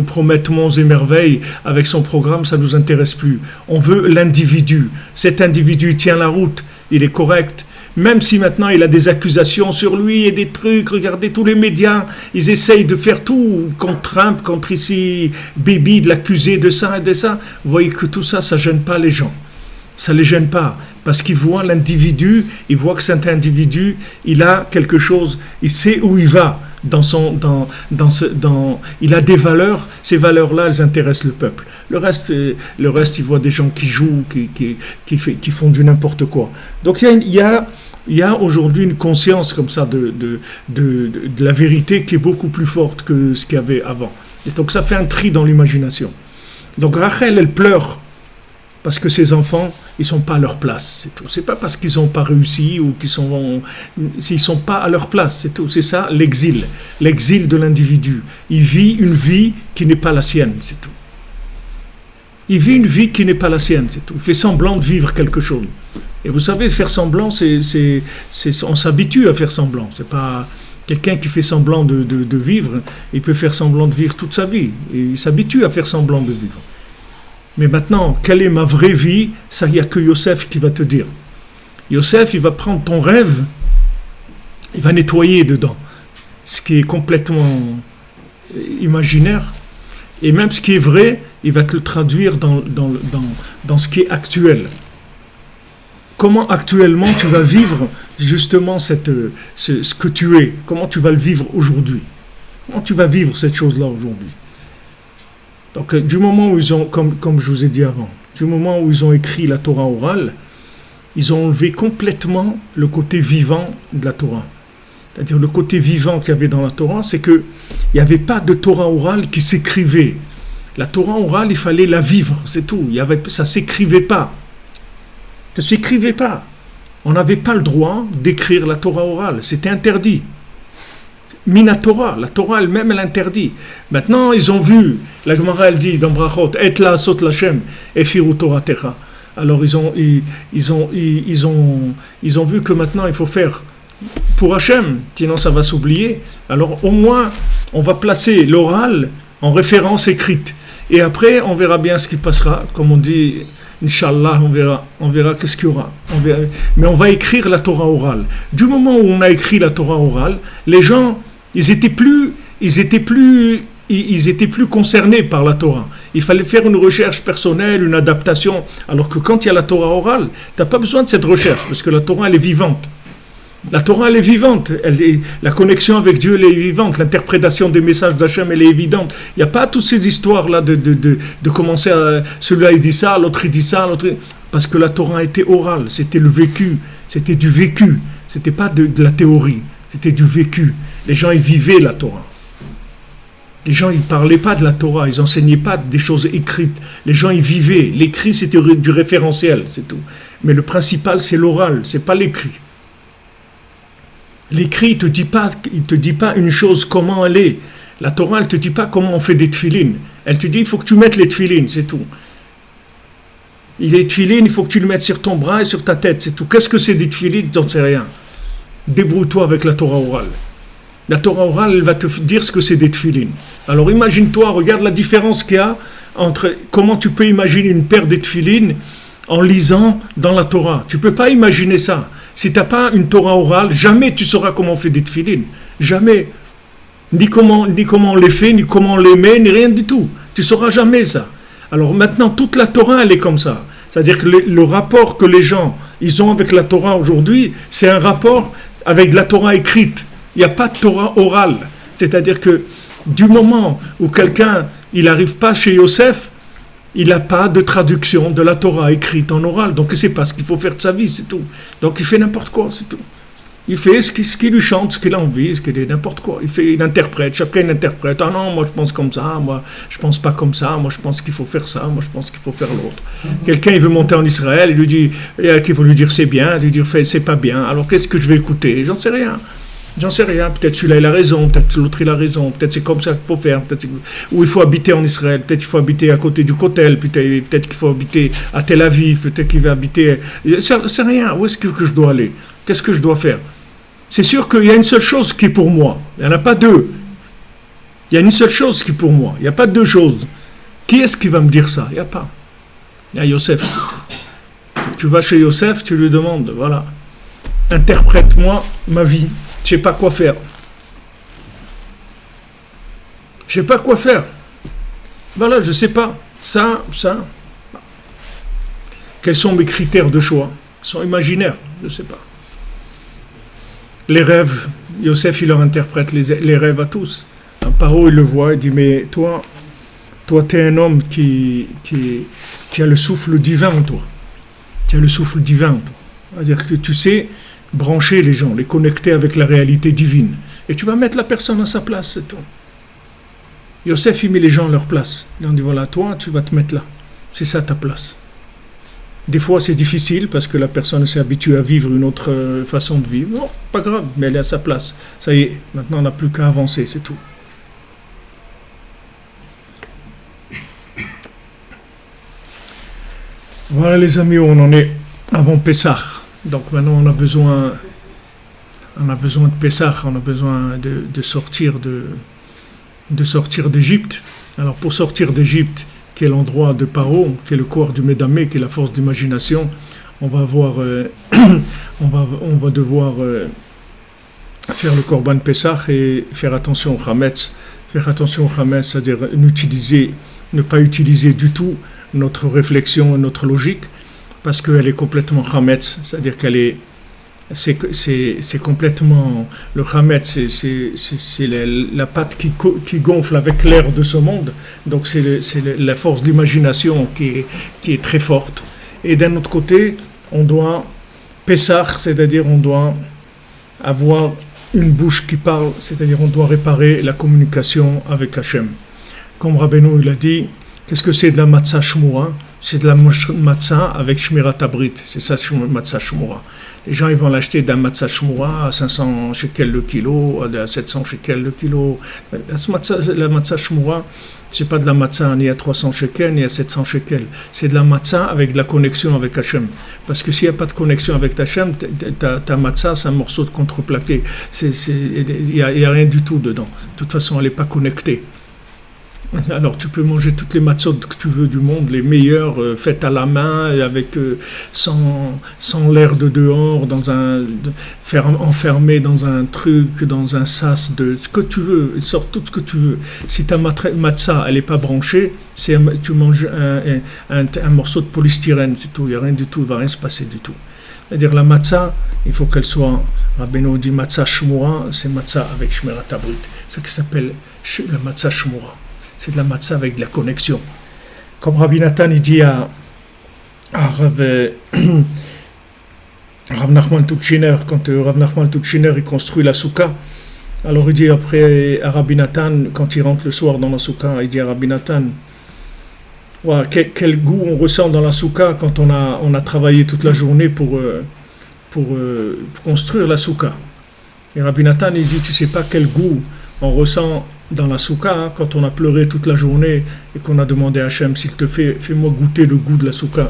Speaker 1: promette monts et merveilles. Avec son programme, ça ne nous intéresse plus. On veut l'individu. Cet individu tient la route, il est correct. Même si maintenant il a des accusations sur lui et des trucs, regardez tous les médias, ils essayent de faire tout contre Trump, contre ici, Bibi, de l'accuser de ça et de ça. Vous voyez que tout ça, ça ne gêne pas les gens. Ça ne les gêne pas, parce qu'ils voient l'individu, ils voient que cet individu, il a quelque chose, il sait où il va, il a des valeurs, ces valeurs-là, elles intéressent le peuple. Le reste, ils voient des gens qui jouent, qui font du n'importe quoi. Donc il y a aujourd'hui une conscience comme ça de la vérité qui est beaucoup plus forte que ce qu'il y avait avant. Et donc ça fait un tri dans l'imagination. Donc Rachel, elle pleure, parce que ces enfants, ils ne sont pas à leur place, c'est tout. C'est pas parce qu'ils n'ont pas réussi ou s'ils ne sont pas à leur place, c'est tout. C'est ça l'exil de l'individu. Il vit une vie qui n'est pas la sienne, c'est tout. Il vit une vie qui n'est pas la sienne, c'est tout. Il fait semblant de vivre quelque chose. Et vous savez, faire semblant, on s'habitue à faire semblant. C'est pas quelqu'un qui fait semblant de vivre, il peut faire semblant de vivre toute sa vie. Et il s'habitue à faire semblant de vivre. Mais maintenant, quelle est ma vraie vie? Ça, il n'y a que Yosef qui va te dire. Yosef, il va prendre ton rêve, il va nettoyer dedans. Ce qui est complètement imaginaire. Et même ce qui est vrai, il va te le traduire dans ce qui est actuel. Comment actuellement tu vas vivre justement ce que tu es? Comment tu vas le vivre aujourd'hui? Comment tu vas vivre cette chose-là aujourd'hui? Donc, du moment où ils ont, comme je vous ai dit avant, du moment où ils ont écrit la Torah orale, ils ont enlevé complètement le côté vivant de la Torah. C'est-à-dire le côté vivant qu'il y avait dans la Torah, c'est qu'il n'y avait pas de Torah orale qui s'écrivait. La Torah orale, il fallait la vivre, c'est tout. Ça ne s'écrivait pas. Ça ne s'écrivait pas. On n'avait pas le droit d'écrire la Torah orale. C'était interdit.
Speaker 3: mina Torah. La Torah elle-même, elle interdit. Maintenant, ils ont vu, la Gemara, elle dit dans Brachot, et la sot lachem, efiru Torah techa. Alors ils ont vu que maintenant il faut faire pour Hachem, sinon ça va s'oublier. Alors au moins, on va placer l'oral en référence écrite. Et après, on verra bien ce qui passera. Comme on dit, Inch'Allah, on verra qu'est-ce qu'il y aura. Mais on va écrire la Torah orale. Du moment où on a écrit la Torah orale, les gens, ils étaient plus concernés par la Torah. Il fallait faire une recherche personnelle, une adaptation. Alors que quand il y a la Torah orale, tu n'as pas besoin de cette recherche, parce que la Torah, elle est vivante. La Torah, elle est vivante. La connexion avec Dieu, elle est vivante. L'interprétation des messages d'Hachem, elle est évidente. Il n'y a pas toutes ces histoires-là de commencer à... Celui-là, il dit ça, l'autre, il dit ça, l'autre... Parce que la Torah était orale. C'était le vécu. C'était du vécu. C'était pas de la théorie. C'était du vécu. Les gens, ils vivaient la Torah. Les gens, ils ne parlaient pas de la Torah. Ils n'enseignaient pas des choses écrites. Les gens, ils vivaient. L'écrit, c'était du référentiel, c'est tout. Mais le principal, c'est l'oral. C'est pas l'écrit. L'écrit, il te dit pas une chose, comment elle est. La Torah, elle ne te dit pas comment on fait des tefilines. Elle te dit, il faut que tu mettes les tefilines, c'est tout. Les tefilines, il faut que tu le mettes sur ton bras et sur ta tête, c'est tout. Qu'est-ce que c'est des tefilines? J'en sais rien. Débrouille-toi avec la Torah orale. La Torah orale, elle va te dire ce que c'est des tefilines. Alors imagine-toi, regarde la différence qu'il y a entre comment tu peux imaginer une paire de tefilines en lisant dans la Torah. Tu ne peux pas imaginer ça. Si tu n'as pas une Torah orale, jamais tu sauras comment on fait des tefilines. Jamais. Ni comment on les fait, ni comment on les met, ni rien du tout. Tu ne sauras jamais ça. Alors maintenant, toute la Torah, elle est comme ça. C'est-à-dire que le rapport que les gens ils ont avec la Torah aujourd'hui, c'est un rapport avec de la Torah écrite. Il n'y a pas de Torah orale. C'est-à-dire que du moment où quelqu'un, il n'arrive pas chez Yosef, il n'a pas de traduction de la Torah écrite en oral. Donc il ne sait pas ce qu'il faut faire de sa vie, c'est tout. Donc il fait n'importe quoi, c'est tout. Il fait ce qui lui chante, ce qu'il a envie, ce qu'il est, n'importe quoi. Il interprète, chacun interprète. Ah non, moi je pense comme ça, moi je pense pas comme ça, moi je pense qu'il faut faire ça, moi je pense qu'il faut faire l'autre. Quelqu'un il veut monter en Israël, il lui dit qu'il faut lui dire c'est bien, il lui dire c'est pas bien. Alors qu'est-ce que je vais écouter? J'en sais rien. Peut-être celui-là il a raison, peut-être l'autre il a raison, peut-être c'est comme ça qu'il faut faire, ou il faut habiter en Israël, peut-être il faut habiter à côté du Kotel, peut-être qu'il faut habiter à Tel Aviv, peut-être qu'il va habiter... C'est rien, où est-ce que je dois aller? Qu'est-ce que je dois faire? C'est sûr qu'il y a une seule chose qui est pour moi, il n'y en a pas deux. Il y a une seule chose qui est pour moi, il n'y a pas deux choses. Qui est-ce qui va me dire ça? Il n'y a pas. Il y a Yosef. Tu vas chez Yosef, tu lui demandes, voilà, interprète-moi ma vie. Je ne sais pas quoi faire. Je ne sais pas quoi faire. Voilà, je ne sais pas. Ça. Quels sont mes critères de choix? Ils sont imaginaires, je ne sais pas. Les rêves, Yosef, il leur interprète les rêves à tous. Un paro, il le voit, il dit, mais toi, tu es un homme qui a le souffle divin en toi. Tu as le souffle divin en toi. C'est-à-dire que tu sais brancher les gens, les connecter avec la réalité divine. Et tu vas mettre la personne à sa place, c'est tout. Yosef, il met les gens à leur place. Il leur dit, voilà, toi, tu vas te mettre là. C'est ça ta place. Des fois, c'est difficile parce que la personne s'est habituée à vivre une autre façon de vivre. Non, pas grave, mais elle est à sa place. Ça y est, maintenant, on n'a plus qu'à avancer, c'est tout. Voilà, les amis, où on en est avant Pessah. Donc maintenant on a besoin de Pessah, on a besoin de sortir d'Égypte. Alors pour sortir d'Égypte, qui est l'endroit de Paro, qui est le corps du Médamé, qui est la force d'imagination, on va devoir faire le Korban Pessah et faire attention au Hametz. Faire attention au Hametz, c'est-à-dire ne pas utiliser du tout notre réflexion et notre logique, parce qu'elle est complètement Hametz, c'est-à-dire c'est complètement... Le Hametz, c'est la pâte qui gonfle avec l'air de ce monde, donc c'est la force d'imagination qui est très forte. Et d'un autre côté, on doit Pessah, c'est-à-dire on doit avoir une bouche qui parle, c'est-à-dire on doit réparer la communication avec Hachem. Comme Rabbeinu il a dit, qu'est-ce que c'est de la matzah shmura? c'est de la matzah avec Shmirat Abrit. C'est ça, matzah Shmura. Les gens, ils vont l'acheter d'un matzah Shmura à 500 shekels le kilo, à 700 shekels le kilo. La matzah Shmura, c'est pas de la matzah ni à 300 shekels, ni à 700 shekels. C'est de la matzah avec de la connexion avec Hachem. Parce que s'il n'y a pas de connexion avec Hachem, ta matzah, c'est un morceau de contreplaqué. Il n'y a rien du tout dedans. De toute façon, elle n'est pas connectée. Alors tu peux manger toutes les matzot que tu veux du monde, les meilleures, faites à la main, et avec sans l'air de dehors, enfermé dans un truc, dans un sas de ce que tu veux, sort tout ce que tu veux. Si ta matzah, elle n'est pas branchée, tu manges un morceau de polystyrène, c'est tout, il n'y a rien du tout, il ne va rien se passer du tout. C'est-à-dire la matzah, il faut qu'elle soit, Rabbeinu dit matzah shmura, c'est matzah avec shmirat abrit, c'est ce qui s'appelle la matzah shmura. C'est de la matzah avec de la connexion. Comme Rabbi Nathan, il dit à Rav Nachman Tuchiner, quand Rav Nachman Tuchiner il construit la soukha, alors il dit après à Rabbi Nathan, quand il rentre le soir dans la soukha, il dit à Rabbi Nathan, ouais, quel goût on ressent dans la soukha quand on a travaillé toute la journée pour construire la soukha. Et Rabbi Nathan, il dit, tu sais pas quel goût on ressent dans la soukha, quand on a pleuré toute la journée et qu'on a demandé à Hachem, s'il te fait, fais-moi goûter le goût de la soukha.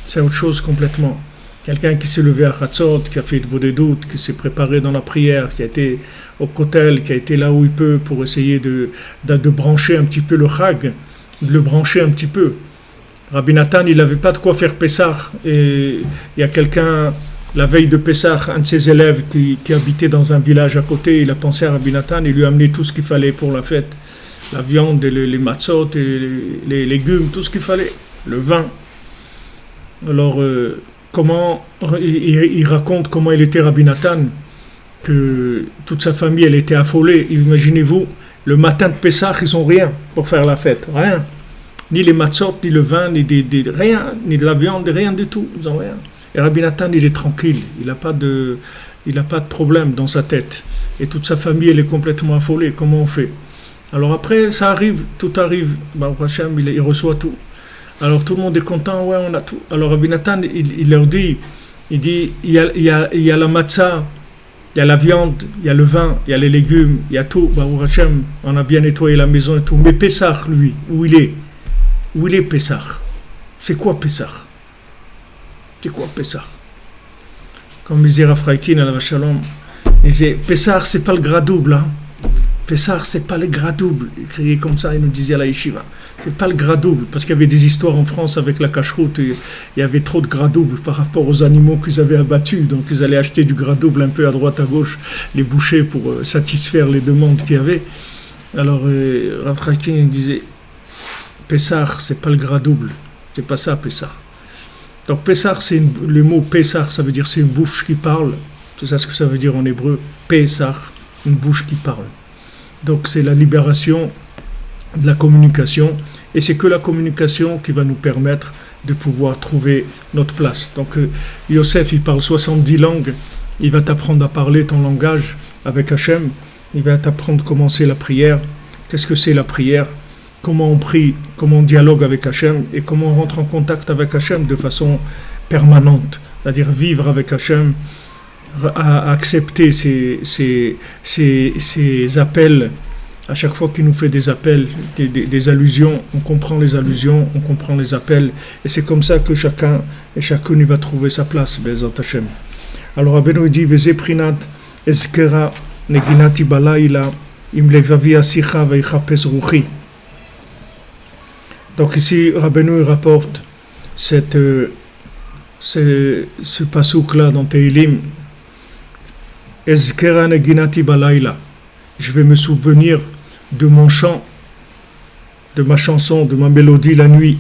Speaker 3: C'est autre chose complètement. Quelqu'un qui s'est levé à Chatzot, qui a fait des doutes, qui s'est préparé dans la prière, qui a été au kotel, qui a été là où il peut pour essayer de brancher un petit peu le chag, de le brancher un petit peu. Rabbi Nathan, il n'avait pas de quoi faire Pessah, et il y a quelqu'un, la veille de Pessah, un de ses élèves qui habitait dans un village à côté, il a pensé à Rabbi Nathan, il lui a amené tout ce qu'il fallait pour la fête. La viande, les matzot, et les légumes, tout ce qu'il fallait, le vin. Alors, il raconte comment il était Rabbi Nathan, que toute sa famille, elle était affolée. Imaginez-vous, le matin de Pessah, ils n'ont rien pour faire la fête, rien. Ni les matzot, ni le vin, ni rien, ni de la viande, rien du tout, ils n'ont rien. Et Rabbi Nathan, il est tranquille, il n'a pas de problème dans sa tête. Et toute sa famille, elle est complètement affolée. Comment on fait? Alors après, ça arrive, tout arrive. Baruch Hashem, il reçoit tout. Alors tout le monde est content, ouais, on a tout. Alors Rabbi Nathan, il leur dit, il y a la matzah, il y a la viande, il y a le vin, il y a les légumes, il y a tout. Baruch Hashem, on a bien nettoyé la maison et tout. Mais Pessah, lui, où il est? Où il est Pessah? C'est quoi Pessah? C'est quoi Pessah? Comme disait Rav Chaikin à la Shalom, il disait Pessah, c'est pas le gras double. Hein? Pessah, c'est pas le gras double. Il criait comme ça, il nous disait à la yeshiva. C'est pas le gras double, parce qu'il y avait des histoires en France avec la cacheroute, il y avait trop de gras double par rapport aux animaux qu'ils avaient abattus, donc ils allaient acheter du gras double un peu à droite, à gauche, les bouchers pour satisfaire les demandes qu'il y avait. Alors Rav Chaikin disait Pessah, c'est pas le gras double, c'est pas ça Pessah. Donc Pessah, le mot Pessah, ça veut dire c'est une bouche qui parle. C'est ça ce que ça veut dire en hébreu. Pessah, une bouche qui parle. Donc c'est la libération de la communication. Et c'est que la communication qui va nous permettre de pouvoir trouver notre place. Donc Yosef, il parle 70 langues. Il va t'apprendre à parler ton langage avec Hachem. Il va t'apprendre comment c'est la prière. Qu'est-ce que c'est la prière? Comment on prie, comment on dialogue avec Hachem et comment on rentre en contact avec Hachem de façon permanente, c'est-à-dire vivre avec Hachem, accepter ses appels. À chaque fois qu'il nous fait des appels, des allusions, on comprend les allusions, on comprend les appels, et c'est comme ça que chacun et chacune va trouver sa place, Bezat Hachem. Alors Rabbeinu dit, Veze prinat ezkera neginati balayla im levavi asicha veichapez ruchi. Donc ici, Rabbeinu rapporte ce pasouk-là dans Tehillim. Ezkera neginati balayla. Je vais me souvenir de mon chant, de ma chanson, de ma mélodie la nuit.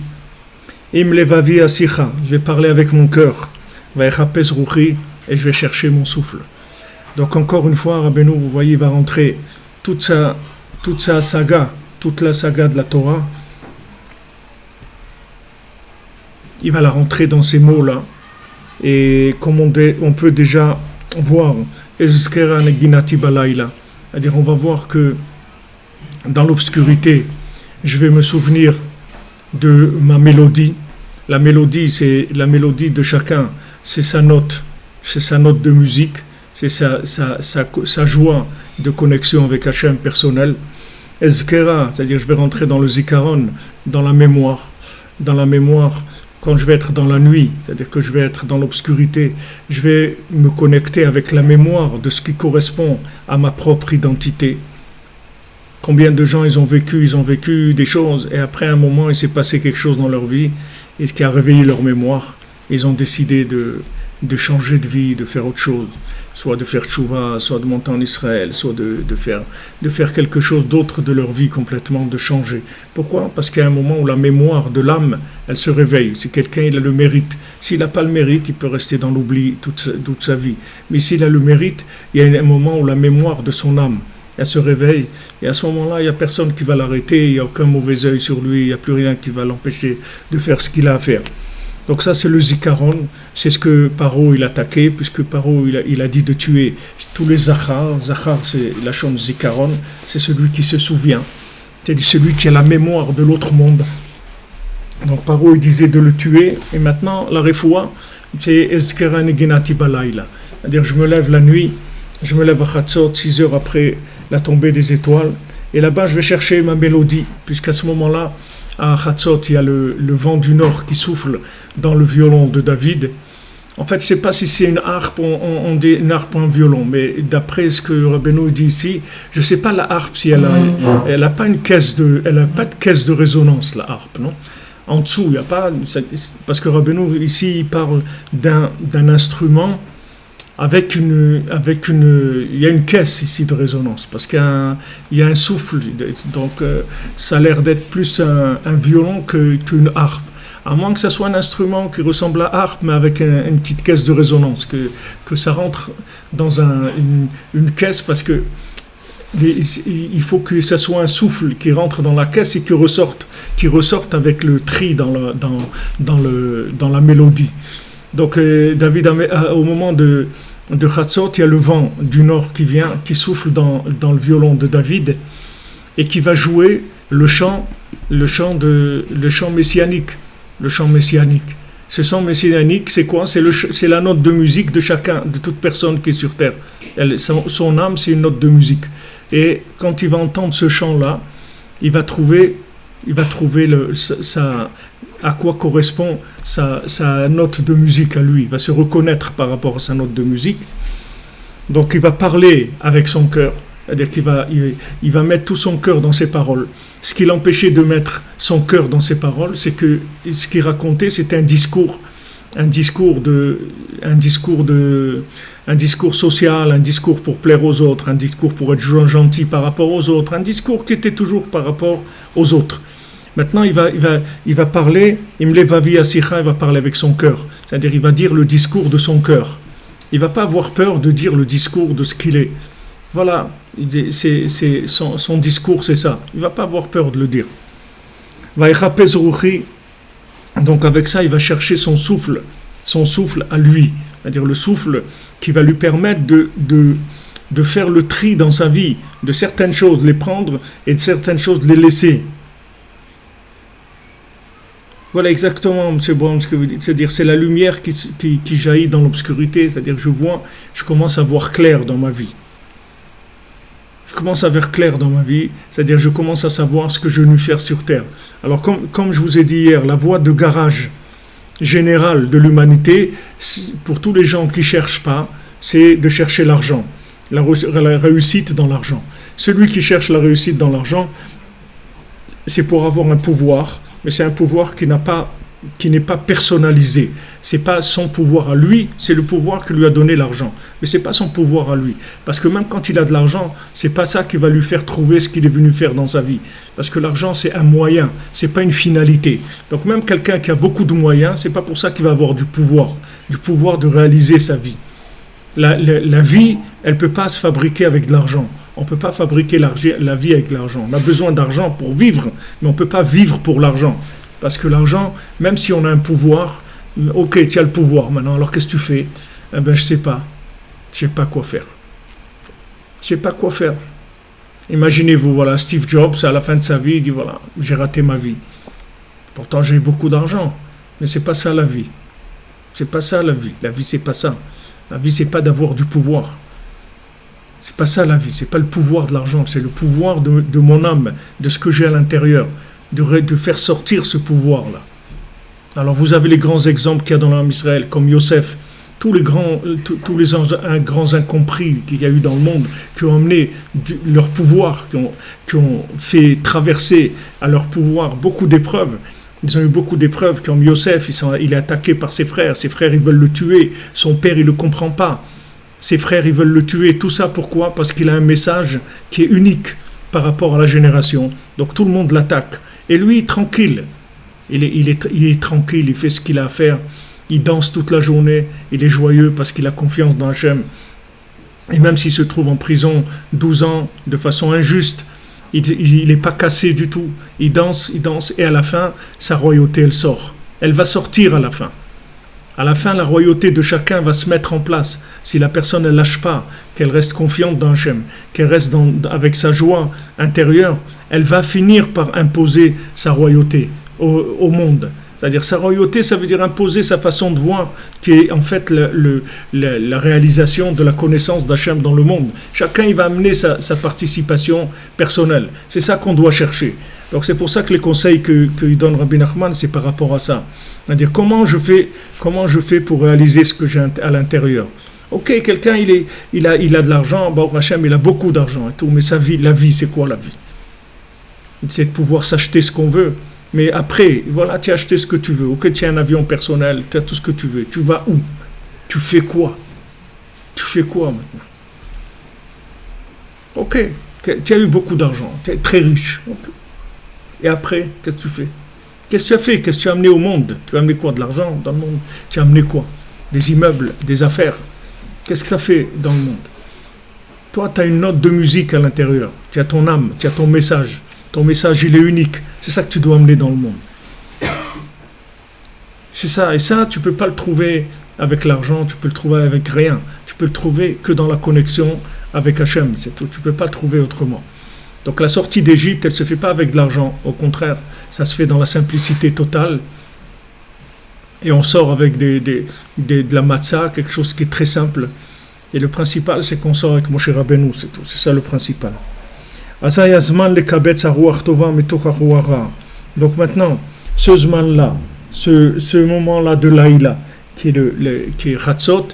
Speaker 3: Im levavi asicha. Je vais parler avec mon cœur. Veichapez ruchi. Et je vais chercher mon souffle. Donc encore une fois, Rabbeinu, vous voyez, il va rentrer toute sa saga, toute la saga de la Torah. Il va la rentrer dans ces mots-là. Et comme on peut déjà voir, Ezkera neginati balayla. C'est-à-dire, on va voir que dans l'obscurité, je vais me souvenir de ma mélodie. La mélodie, c'est la mélodie de chacun, c'est sa note de musique, c'est sa joie de connexion avec Hachem personnel. Ezkera, c'est-à-dire je vais rentrer dans le zikaron, dans la mémoire, quand je vais être dans la nuit, c'est-à-dire que je vais être dans l'obscurité, je vais me connecter avec la mémoire de ce qui correspond à ma propre identité. Combien de gens ils ont vécu des choses, et après un moment il s'est passé quelque chose dans leur vie, et ce qui a réveillé leur mémoire, ils ont décidé de changer de vie, de faire autre chose, soit de faire tchouva, soit de monter en Israël, soit de faire quelque chose d'autre de leur vie complètement, de changer. Pourquoi? Parce qu'il y a un moment où la mémoire de l'âme, elle se réveille. Si quelqu'un il a le mérite, s'il n'a pas le mérite, il peut rester dans l'oubli toute sa vie. Mais s'il a le mérite, il y a un moment où la mémoire de son âme, elle se réveille, et à ce moment-là, il n'y a personne qui va l'arrêter, il n'y a aucun mauvais œil sur lui, il n'y a plus rien qui va l'empêcher de faire ce qu'il a à faire. Donc ça, c'est le zikaron, c'est ce que Paro il a attaqué, puisque Paro il a dit de tuer tous les zachar. Zachar, c'est la chose zikaron, c'est celui qui se souvient, c'est celui qui a la mémoire de l'autre monde. Donc Paro il disait de le tuer, et maintenant la refoua, c'est ezkera neginati balayla, c'est-à-dire je me lève la nuit, je me lève à Chatzot, 6 heures après la tombée des étoiles, et là-bas je vais chercher ma mélodie, puisqu'à ce moment-là, à Chatzot, il y a le vent du nord qui souffle dans le violon de David. En fait, je ne sais pas si c'est une harpe, on dit une harpe ou un violon, mais d'après ce que Rabbeinu dit ici, je ne sais pas la harpe si elle a pas de caisse de résonance, la harpe, non? En dessous, il n'y a pas, parce que Rabbeinu ici il parle d'un instrument avec une, il y a une caisse ici de résonance, parce qu'il y a un souffle, donc ça a l'air d'être plus un violon qu'une harpe. À moins que ce soit un instrument qui ressemble à harpe, mais avec une petite caisse de résonance, que ça rentre dans une caisse, parce que il faut que ça soit un souffle qui rentre dans la caisse et qui ressorte avec le tri dans la mélodie. Donc David, au moment de Chatzot, il y a le vent du nord qui vient, qui souffle dans le violon de David et qui va jouer le chant messianique. Le chant messianique. Ce chant messianique, c'est quoi? C'est la note de musique de chacun, de toute personne qui est sur terre. Son âme, c'est une note de musique. Et quand il va entendre ce chant-là, il va trouver à quoi correspond sa note de musique à lui. Il va se reconnaître par rapport à sa note de musique. Donc il va parler avec son cœur. C'est-à-dire qu'il va mettre tout son cœur dans ses paroles. Ce qui l'empêchait de mettre son cœur dans ses paroles, c'est que ce qu'il racontait, c'était un discours social, un discours pour plaire aux autres, un discours pour être gentil par rapport aux autres, un discours qui était toujours par rapport aux autres. Maintenant, il va parler, il va parler avec son cœur, c'est-à-dire il va dire le discours de son cœur. Il ne va pas avoir peur de dire le discours de ce qu'il est. Voilà, son discours, c'est ça. Il ne va pas avoir peur de le dire. Donc avec ça, il va chercher son souffle à lui, c'est-à-dire le souffle qui va lui permettre de faire le tri dans sa vie, de certaines choses les prendre et de certaines choses les laisser. Voilà exactement, M. Brown, ce que vous dites. C'est-à-dire c'est la lumière qui jaillit dans l'obscurité, c'est-à-dire je commence à voir clair dans ma vie. Je commence à voir clair dans ma vie, c'est-à-dire je commence à savoir ce que je veux faire sur Terre. Alors comme je vous ai dit hier, la voie de garage générale de l'humanité, pour tous les gens qui ne cherchent pas, c'est de chercher l'argent, la réussite dans l'argent. Celui qui cherche la réussite dans l'argent, c'est pour avoir un pouvoir, mais c'est un pouvoir qui n'est pas personnalisé. C'est pas son pouvoir à lui, c'est le pouvoir que lui a donné l'argent. Mais c'est pas son pouvoir à lui. Parce que même quand il a de l'argent, c'est pas ça qui va lui faire trouver ce qu'il est venu faire dans sa vie. Parce que l'argent, c'est un moyen, c'est pas une finalité. Donc même quelqu'un qui a beaucoup de moyens, c'est pas pour ça qu'il va avoir du pouvoir de réaliser sa vie. La vie, elle peut pas se fabriquer avec de l'argent. On peut pas fabriquer la vie avec de l'argent. On a besoin d'argent pour vivre, mais on peut pas vivre pour l'argent. Parce que l'argent, même si on a un pouvoir, ok, tu as le pouvoir maintenant, alors qu'est-ce que tu fais? Eh bien, je sais pas quoi faire. Je sais pas quoi faire. Imaginez-vous, voilà, Steve Jobs, à la fin de sa vie, il dit, voilà, j'ai raté ma vie. Pourtant, j'ai beaucoup d'argent. Mais c'est pas ça la vie. C'est pas ça la vie. La vie, c'est pas ça. La vie, c'est pas d'avoir du pouvoir. C'est pas ça la vie. C'est pas le pouvoir de l'argent. C'est le pouvoir de mon âme, de ce que j'ai à l'intérieur, de faire sortir ce pouvoir-là. Alors vous avez les grands exemples qu'il y a dans l'âme Israël, comme Yosef, tous les grands incompris qu'il y a eu dans le monde, qui ont amené leur pouvoir, qui ont fait traverser à leur pouvoir beaucoup d'épreuves. Ils ont eu beaucoup d'épreuves, comme Yosef, il est attaqué par ses frères ils veulent le tuer, son père il ne le comprend pas, ses frères ils veulent le tuer, tout ça pourquoi? Parce qu'il a un message qui est unique par rapport à la génération, donc tout le monde l'attaque, et lui tranquille, il est tranquille, il fait ce qu'il a à faire, il danse toute la journée, il est joyeux parce qu'il a confiance dans Hachem, et même s'il se trouve en prison 12 ans de façon injuste, il n'est pas cassé du tout. Il danse, et à la fin, sa royauté, elle sort. Elle va sortir à la fin. À la fin, la royauté de chacun va se mettre en place. Si la personne ne lâche pas, qu'elle reste confiante dans Hachem, qu'elle reste avec sa joie intérieure, elle va finir par imposer sa royauté au monde. C'est-à-dire sa royauté, ça veut dire imposer sa façon de voir, qui est en fait la réalisation de la connaissance d'Hachem dans le monde. Chacun il va amener sa participation personnelle. C'est ça qu'on doit chercher. Donc c'est pour ça que les conseils que donne Rabbi Nachman, c'est par rapport à ça. C'est-à-dire comment je fais pour réaliser ce que j'ai à l'intérieur. Ok, quelqu'un il a de l'argent, Baruch Hachem, il a beaucoup d'argent et tout, mais la vie, c'est quoi la vie? C'est de pouvoir s'acheter ce qu'on veut. Mais après, voilà, tu as acheté ce que tu veux. Ok, tu as un avion personnel, tu as tout ce que tu veux. Tu vas où? Tu fais quoi? Tu fais quoi maintenant? Ok, tu as eu beaucoup d'argent, tu es très riche. Okay. Et après, qu'est-ce que tu fais? Qu'est-ce que tu as fait? Qu'est-ce que tu as amené au monde? Tu as amené quoi? De l'argent dans le monde? Tu as amené quoi? Des immeubles, des affaires. Qu'est-ce que tu as fait dans le monde? Toi, tu as une note de musique à l'intérieur. Tu as ton âme, tu as ton message. Ton message, il est unique. C'est ça que tu dois amener dans le monde. C'est ça. Et ça, tu ne peux pas le trouver avec l'argent, tu peux le trouver avec rien. Tu peux le trouver que dans la connexion avec Hachem. C'est tout. Tu ne peux pas le trouver autrement. Donc la sortie d'Égypte, elle ne se fait pas avec de l'argent. Au contraire, ça se fait dans la simplicité totale. Et on sort avec de la matzah, quelque chose qui est très simple. Et le principal, c'est qu'on sort avec Moshe Rabbeinu, c'est tout. C'est ça le principal. Donc maintenant, ce zman-là, ce moment-là de Laïla, qui est Chatzot,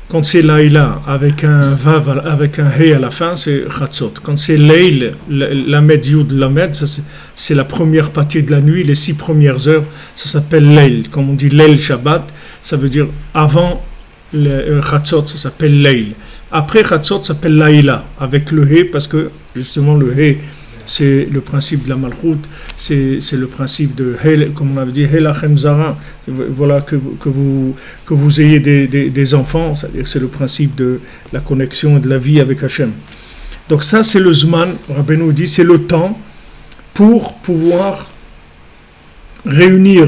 Speaker 3: quand c'est Laïla avec un Vav, avec un He à la fin, c'est Chatzot. Quand c'est Leil, Lamed Yud Lamed, c'est la première partie de la nuit, les 6 premières heures, ça s'appelle Leil. Comme on dit Leil Shabbat, ça veut dire avant le Chatzot, ça s'appelle Leil. Après Chatzot, ça s'appelle Laïla, avec le He, parce que justement le He, c'est le principe de la Malchut, c'est le principe de Hel, comme on avait dit, Helachem Zara, voilà, que vous ayez des enfants, c'est-à-dire que c'est le principe de la connexion et de la vie avec Hachem. Donc ça, c'est le Zman, Rabbeinu dit, c'est le temps pour pouvoir réunir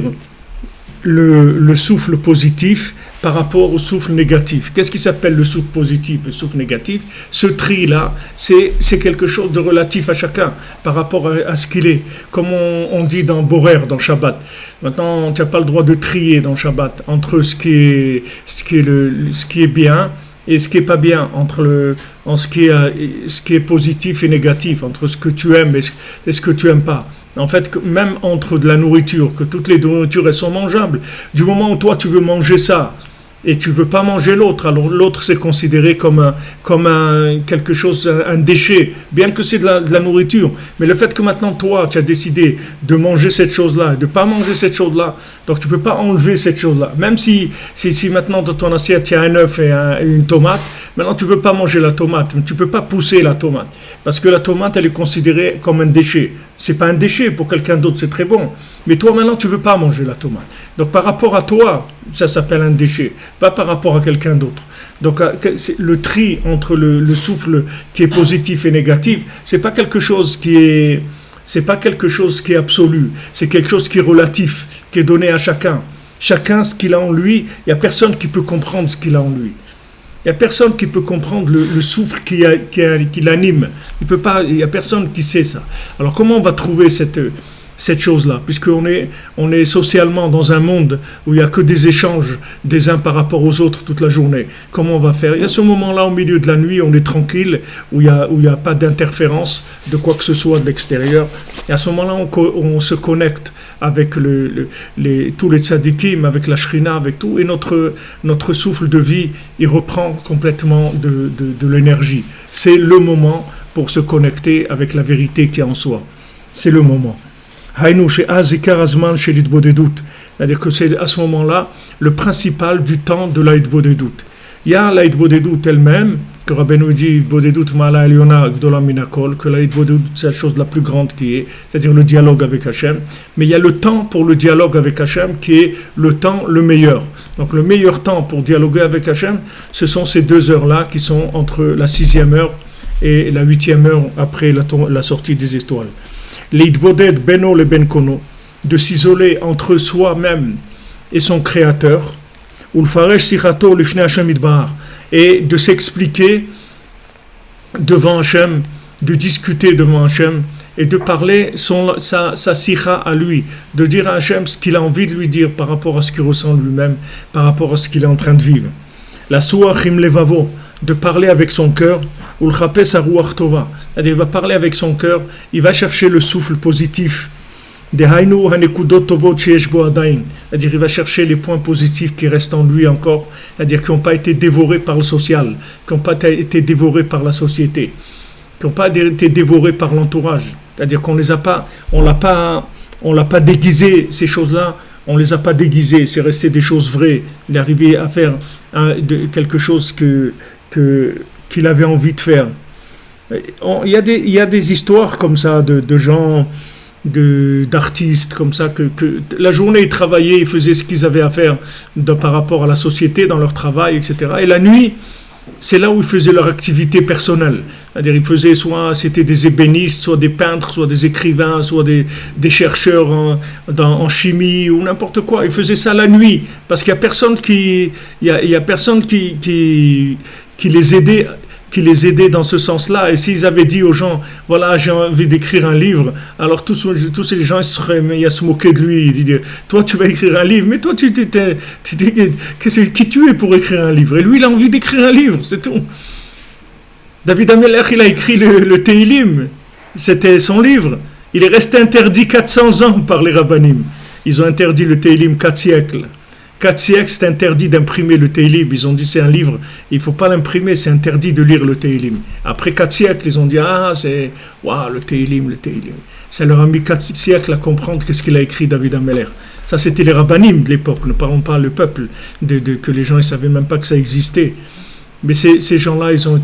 Speaker 3: le souffle positif par rapport au souffle négatif. Qu'est-ce qui s'appelle le souffle positif, le souffle négatif? Ce tri-là, c'est quelque chose de relatif à chacun par rapport à ce qu'il est. Comme on dit dans Borer, dans Shabbat. Maintenant, tu n'as pas le droit de trier dans Shabbat entre ce qui est bien et ce qui est pas bien, entre ce qui est positif et négatif, entre ce que tu aimes et ce que tu aimes pas. En fait, même entre de la nourriture, que toutes les nourritures elles sont mangeables, du moment où toi tu veux manger ça et tu veux pas manger l'autre, alors l'autre c'est considéré comme quelque chose, un déchet, bien que c'est de la nourriture. Mais le fait que maintenant toi tu as décidé de manger cette chose-là, de pas manger cette chose-là, donc tu peux pas enlever cette chose-là. Même si maintenant dans ton assiette il y a un œuf et une tomate, maintenant tu veux pas manger la tomate, mais tu peux pas pousser la tomate, parce que la tomate elle est considérée comme un déchet. C'est pas un déchet, pour quelqu'un d'autre c'est très bon, mais toi maintenant tu veux pas manger la tomate. Donc par rapport à toi, ça s'appelle un déchet, pas par rapport à quelqu'un d'autre. Donc le tri entre le souffle qui est positif et négatif, c'est pas quelque chose qui est absolu, c'est quelque chose qui est relatif, qui est donné à chacun. Chacun ce qu'il a en lui, il y a personne qui peut comprendre ce qu'il a en lui. Il n'y a personne qui peut comprendre le souffle qui l'anime. Il n'y a personne qui sait ça. Alors comment on va trouver cette chose-là, puisqu'on on est socialement dans un monde où il n'y a que des échanges des uns par rapport aux autres toute la journée. Comment on va faire? Il y a ce moment-là au milieu de la nuit, on est tranquille, où il n'y a pas d'interférence de quoi que ce soit de l'extérieur. Et à ce moment-là, on se connecte avec tous les tzadikim, avec la shrina, avec tout, et notre souffle de vie, il reprend complètement de l'énergie. C'est le moment pour se connecter avec la vérité qui est en soi. C'est le moment. C'est-à-dire que c'est à ce moment-là le principal du temps de la Hitbodedut. Il y a la Hitbodedut elle-même, que Rabbeinu dit Hitbodedut ma'ala eliona gdola min hakol, que la Hitbodedut c'est la chose la plus grande qui est, c'est-à-dire le dialogue avec Hachem. Mais il y a le temps pour le dialogue avec Hachem qui est le temps le meilleur. Donc le meilleur temps pour dialoguer avec Hachem, ce sont ces 2 heures-là qui sont entre la 6e heure et la 8e heure après la sortie des étoiles. L'Hitboded beno le ben kono, de s'isoler entre soi-même et son créateur, ou le faresh sichato le fnei Hashem idbar, et de s'expliquer devant Hashem, de discuter devant Hashem, et de parler sa sikha à lui, de dire à Hashem ce qu'il a envie de lui dire par rapport à ce qu'il ressent lui-même, par rapport à ce qu'il est en train de vivre. La suachim levavo, de parler avec son cœur, ou le chapes à ruach tova, c'est-à-dire il va parler avec son cœur, il va chercher le souffle positif, c'est-à-dire il va chercher les points positifs qui restent en lui encore, c'est-à-dire qui n'ont pas été dévorés par le social, qui n'ont pas été dévorés par la société, qui n'ont pas été dévorés par l'entourage, c'est-à-dire qu'on l'a pas déguisé, ces choses-là, on les a pas déguisées, c'est resté des choses vraies. Il est arrivé à faire quelque chose qu'il avait envie de faire. Il y a des histoires comme ça de gens, d'artistes comme ça, que la journée ils travaillaient, ils faisaient ce qu'ils avaient à faire par rapport à la société, dans leur travail, etc. Et la nuit, c'est là où ils faisaient leur activité personnelle. C'est-à-dire ils faisaient soit c'était des ébénistes, soit des peintres, soit des écrivains, soit des chercheurs en chimie ou n'importe quoi. Ils faisaient ça la nuit parce qu'il y a personne qui les aidait dans ce sens-là. Et s'ils avaient dit aux gens, voilà, j'ai envie d'écrire un livre, alors tous ces gens ils seraient mis à se moquer de lui. Ils disaient, toi tu vas écrire un livre, mais toi qui tu es pour écrire un livre? Et lui il a envie d'écrire un livre, c'est tout. David Amelech, il a écrit le Teilim, c'était son livre. Il est resté interdit 400 ans par les rabbanim. Ils ont interdit le Teilim 4 siècles. 4 siècles, c'est interdit d'imprimer le Teilim. Ils ont dit, c'est un livre, il ne faut pas l'imprimer, c'est interdit de lire le Teilim. Après 4 siècles, ils ont dit, le Teilim. Ça leur a mis 4 siècles à comprendre qu'est-ce qu'il a écrit David Amelech. Ça, c'était les rabbanim de l'époque, ne parlons pas le peuple, que les gens ne savaient même pas que ça existait. Mais ces gens-là, ils ont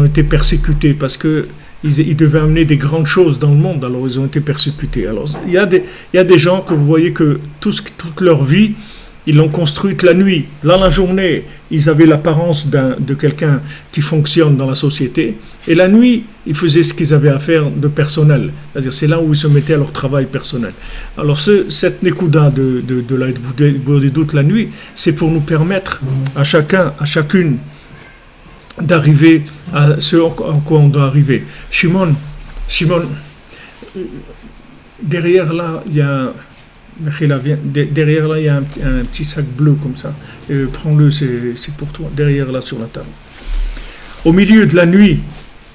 Speaker 3: été persécutés parce qu'ils devaient amener des grandes choses dans le monde, alors ils ont été persécutés. Alors, il y a des gens que vous voyez que toute leur vie, ils l'ont construite la nuit. Là, la journée, ils avaient l'apparence de quelqu'un qui fonctionne dans la société. Et la nuit, ils faisaient ce qu'ils avaient à faire de personnel. C'est-à-dire, c'est là où ils se mettaient à leur travail personnel. Alors, cette Nekuda de la Hitbodedut la nuit, c'est pour nous permettre à chacune, d'arriver à ce en quoi on doit arriver. Shimon, derrière là, il y a... Derrière là, il y a un petit sac bleu comme ça. Prends-le, c'est pour toi. Derrière là, sur la table. Au milieu de la nuit,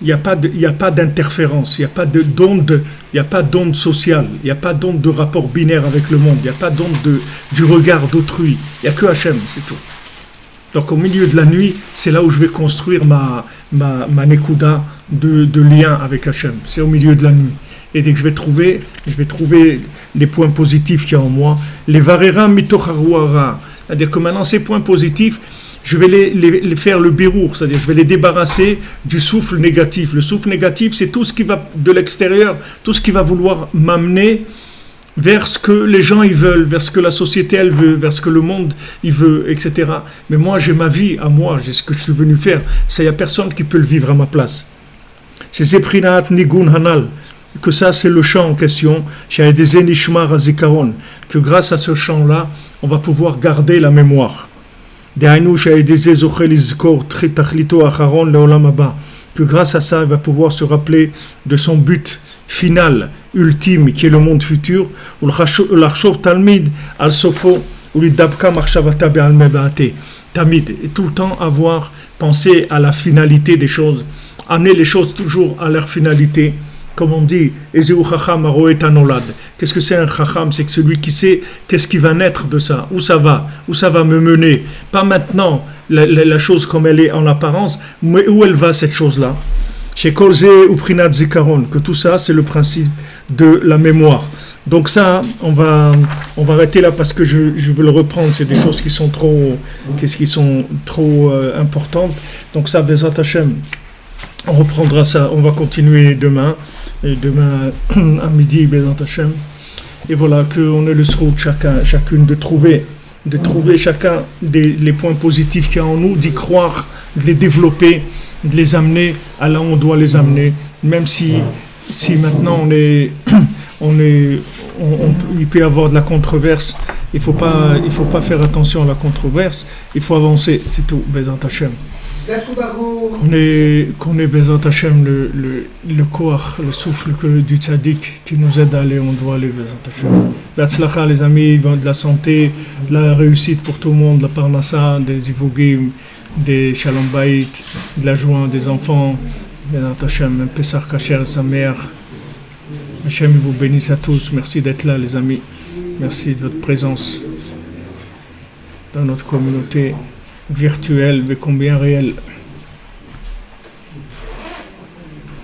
Speaker 3: il n'y a pas d'interférence, il n'y a pas d'onde, il n'y a pas d'onde sociale, il n'y a pas d'onde de rapport binaire avec le monde, il n'y a pas d'onde du regard d'autrui. Il n'y a que Hachem, c'est tout. Donc au milieu de la nuit, c'est là où je vais construire ma nekuda de lien avec Hachem. C'est au milieu de la nuit. Et dès que je vais trouver les points positifs qu'il y a en moi, les varera mitocharuara, c'est-à-dire que maintenant ces points positifs, je vais les faire le birour, c'est-à-dire je vais les débarrasser du souffle négatif. Le souffle négatif, c'est tout ce qui va de l'extérieur, tout ce qui va vouloir m'amener vers ce que les gens ils veulent, vers ce que la société elle veut, vers ce que le monde il veut, etc. Mais moi j'ai ma vie à moi, j'ai ce que je suis venu faire. Ça, il n'y a personne qui peut le vivre à ma place. C'est Zeprinat Nigun Hanal, que ça c'est le chant en question, que grâce à ce chant-là, on va pouvoir garder la mémoire. Que grâce à ça, il va pouvoir se rappeler de son but final, ultime, qui est le monde futur, ולחשוב תלמיד על סופו ולדבקה מחשבתה בעלמא בעתה. Tamid, et tout le temps avoir pensé à la finalité des choses, amener les choses toujours à leur finalité. Comme on dit, Ezeu chacham haroe et anolad. Qu'est-ce que c'est un chacham? C'est que celui qui sait qu'est-ce qui va naître de ça, où ça va me mener. Pas maintenant la chose comme elle est en apparence, mais où elle va cette chose-là. Chez Kolze ou Prinat Zikaron, que tout ça c'est le principe de la mémoire. Donc ça, on va arrêter là parce que je veux le reprendre. C'est des choses qui sont trop importantes. Donc ça, Bezrat Hashem, on reprendra ça. On va continuer demain. Et demain à midi, Bezrat Hashem. Et voilà, qu'on ait le srout chacune de trouver chacun les points positifs qu'il y a en nous, d'y croire, de les développer, de les amener à là où on doit les amener. Même si maintenant il peut y avoir de la controverse, il faut pas faire attention à la controverse, il faut avancer, c'est tout, Bezrat Hashem. Qu'on ait Bezrat Hashem le koach, le souffle du tzaddik qui nous aide à aller, on doit aller Bezrat Hashem. L'atzlacha les amis, de la santé, de la réussite pour tout le monde, la parnassa, des ivogim, des shalom bayit, de la joie des enfants, Bezrat Hashem, un Pesach Kasher, sa mère. Hachem vous bénisse à tous. Merci d'être là, les amis. Merci de votre présence dans notre communauté virtuelle, mais combien réelle.